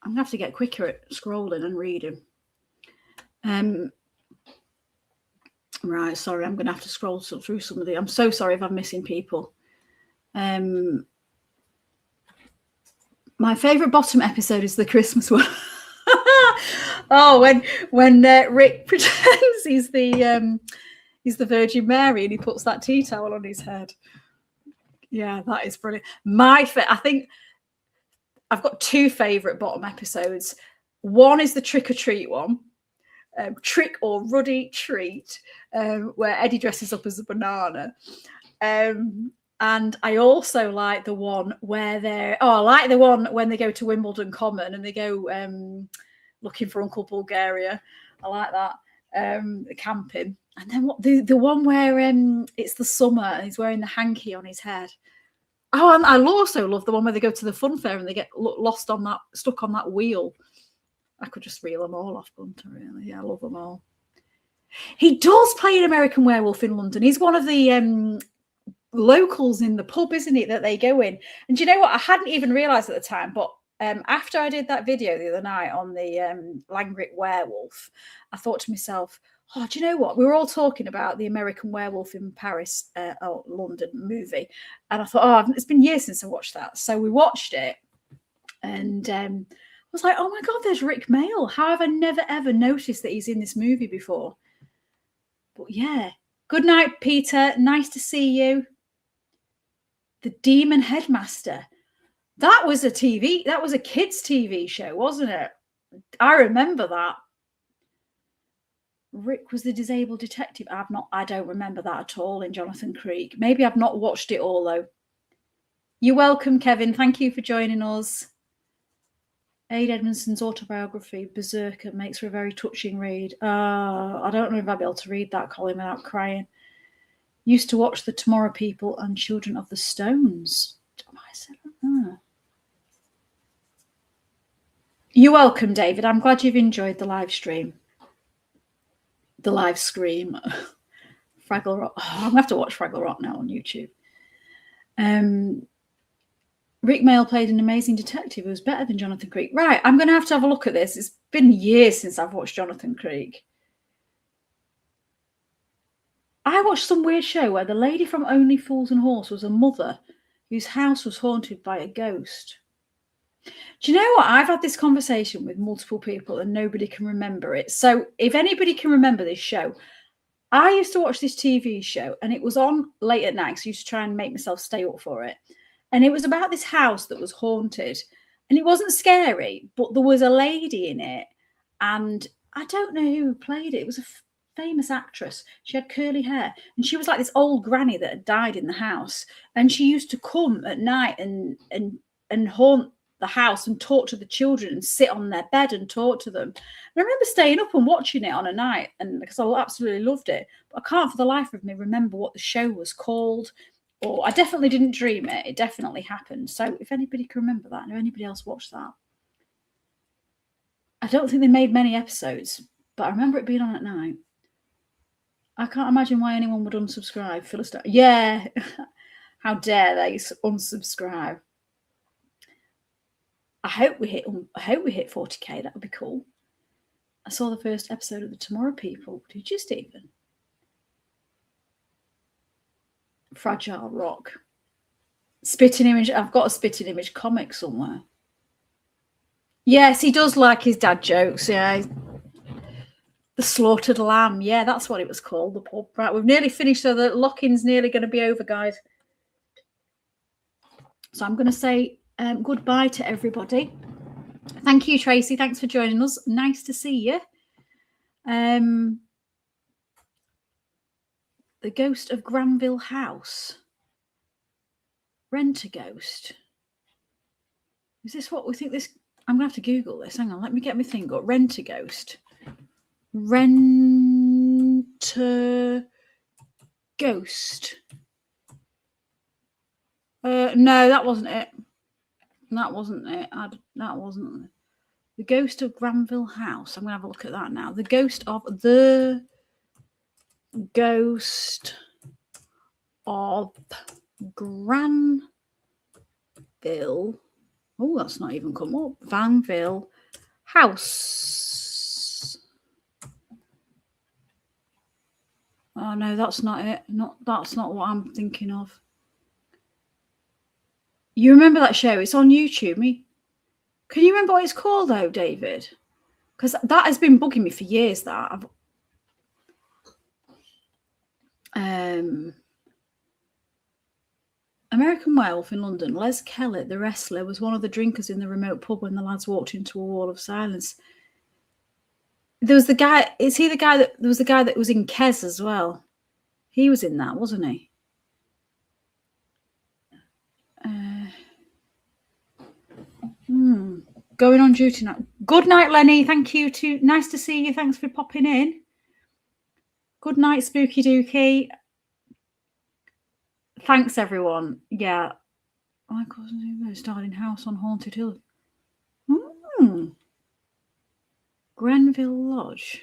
gonna have to get quicker at scrolling and reading. Right, sorry. I'm gonna have to scroll through some of the. I'm so sorry if I'm missing people. My favourite bottom episode is the Christmas one. Oh, when Rick pretends he's the Virgin Mary and he puts that tea towel on his head. Yeah, that is brilliant. I think I've got two favourite bottom episodes. One is the trick or treat one, trick or ruddy treat, where Eddie dresses up as a banana. And I also like the one where I like the one when they go to Wimbledon Common and they go looking for Uncle Bulgaria. I like that. The camping. And then the one where it's the summer and he's wearing the hanky on his head. Oh, and I also love the one where they go to the fun fair and they get stuck on that wheel. I could just reel them all off, Gunter, really. Yeah, I love them all. He does play an American Werewolf in London. He's one of the locals in the pub, isn't it, that they go in? And do you know what? I hadn't even realised at the time, but after I did that video the other night on the Langrick Werewolf, I thought to myself, oh, do you know what? We were all talking about the American Werewolf in Paris or London movie. And I thought, it's been years since I watched that. So we watched it. And I was like, oh my God, there's Rick Mail. How have I never, ever noticed that he's in this movie before? But yeah. Good night, Peter. Nice to see you. The Demon Headmaster. That was a kids' TV show, wasn't it? I remember that. Rick was the disabled detective. I don't remember that at all in Jonathan Creek. Maybe I've not watched it all, though. You're welcome, Kevin. Thank you for joining us. Aid Edmondson's autobiography, Berserker, makes for a very touching read. I don't know if I'll be able to read that, Colin, without crying. Used to watch The Tomorrow People and Children of the Stones. You're welcome, David. I'm glad you've enjoyed the live stream. The live scream. Fraggle Rock. Oh, I'm going to have to watch Fraggle Rock now on YouTube. Rick Mail played an amazing detective who was better than Jonathan Creek. Right, I'm going to have a look at this. It's been years since I've watched Jonathan Creek. I watched some weird show where the lady from Only Fools and Horse was a mother whose house was haunted by a ghost. Do you know what? I've had this conversation with multiple people and nobody can remember it. So if anybody can remember this show, I used to watch this TV show and it was on late at night, so I used to try and make myself stay up for it. And it was about this house that was haunted. And it wasn't scary, but there was a lady in it. And I don't know who played it. It was a famous actress. She had curly hair. And she was like this old granny that had died in the house. And she used to come at night and haunt the house and talk to the children and sit on their bed and talk to them. And I remember staying up and watching it on a night, and because I absolutely loved it. But I can't for the life of me remember what the show was called. Or I definitely didn't dream it. It definitely happened. So if anybody can remember that, or anybody else watched that. I don't think they made many episodes, but I remember it being on at night. I can't imagine why anyone would unsubscribe. Philistine. Yeah. How dare they unsubscribe? I hope we hit 40k. That would be cool. I saw the first episode of The Tomorrow People. Did you, Stephen? Fragile Rock. Spitting Image. I've got a Spitting Image comic somewhere. Yes, he does like his dad jokes. Yeah. The Slaughtered Lamb. Yeah, that's what it was called. The pub. Right, we've nearly finished, so the lock-in's nearly going to be over, guys. So I'm going to say goodbye to everybody. Thank you, Tracy. Thanks for joining us. Nice to see you. The Ghost of Granville House. Rent-A-Ghost. Is this what we think this... I'm going to have to Google this. Hang on, let me get my thing up. Rent-A-Ghost. Rent-A-Ghost. No, that wasn't it. That wasn't it. That wasn't it. The Ghost of Granville House. I'm going to have a look at that now. The Ghost of Granville. Oh, that's not even come up. Vanville House. Oh no, that's not it. That's not what I'm thinking of. You remember that show? It's on YouTube. Can you remember what it's called though, David? Because that has been bugging me for years. That American Werewolf in London. Les Kellett, the wrestler, was one of the drinkers in the remote pub when the lads walked into a wall of silence. There was the guy. Is he the guy that? There was the guy that was in Kes as well. He was in that, wasn't he? Going on duty now. Good night, Lenny. Thank you. Nice to see you. Thanks for popping in. Good night, Spooky Dookie. Thanks, everyone. Yeah. My cousin starred in House on Haunted Hill. Grenville Lodge.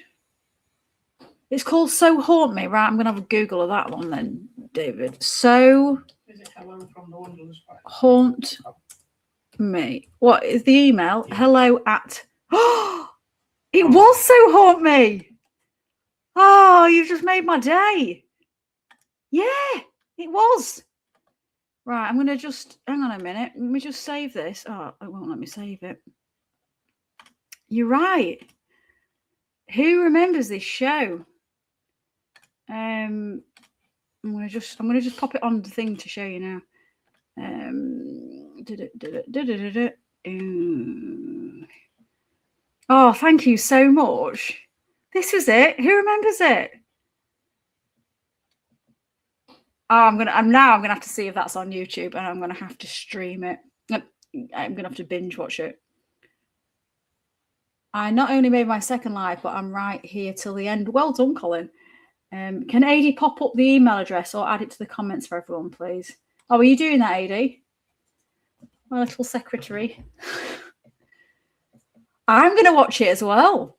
It's called So Haunt Me. Right, I'm going to have a Google of that one then, David. So Is it hello from the Wanderlust Waffle? Haunt Me. What is the email? Hello at... Oh, it was So Haunt Me. Oh, you've just made my day. Yeah, it was. Right, I'm going to just... Hang on a minute. Let me just save this. Oh, it won't let me save it. You're right. Who remembers this show? I'm gonna just pop it on the thing to show you now. Oh, thank you so much. This is it. Who remembers it? Oh, I'm gonna have to see if that's on YouTube, and I'm gonna have to stream it. I'm gonna have to binge watch it. I not only made my second live, but I'm right here till the end. Well done, Colin. Can AD pop up the email address or add it to the comments for everyone, please? Oh, are you doing that, AD? My little secretary. I'm going to watch it as well.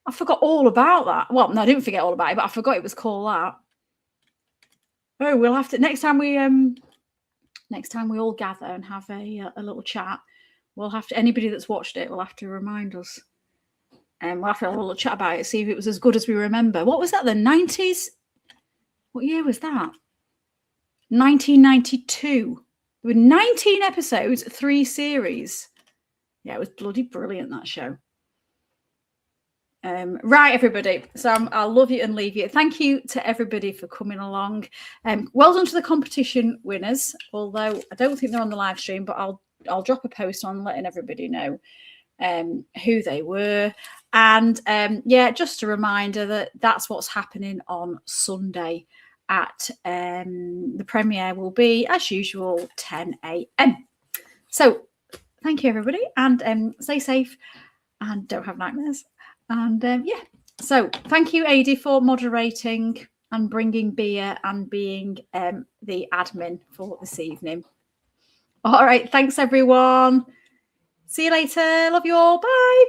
I forgot all about that. Well, no, I didn't forget all about it, but I forgot it was called that. Oh, we'll have to next time we all gather and have a little chat. We'll have to, anybody that's watched it will have to remind us. And we'll have to have a little chat about it, see if it was as good as we remember. What was that, the 90s? What year was that? 1992. There were 19 episodes, 3 series. Yeah, it was bloody brilliant, that show. Right, everybody. So I'll love you and leave you. Thank you to everybody for coming along. Well done to the competition winners, although I don't think they're on the live stream, but I'll drop a post on letting everybody know who they were. And yeah, just a reminder that that's what's happening on Sunday at the premiere will be, as usual, 10 a.m. So thank you, everybody, and stay safe and don't have nightmares. And yeah, so thank you, AD, for moderating and bringing beer and being the admin for this evening. All right, thanks, everyone. See you later. Love you all. Bye.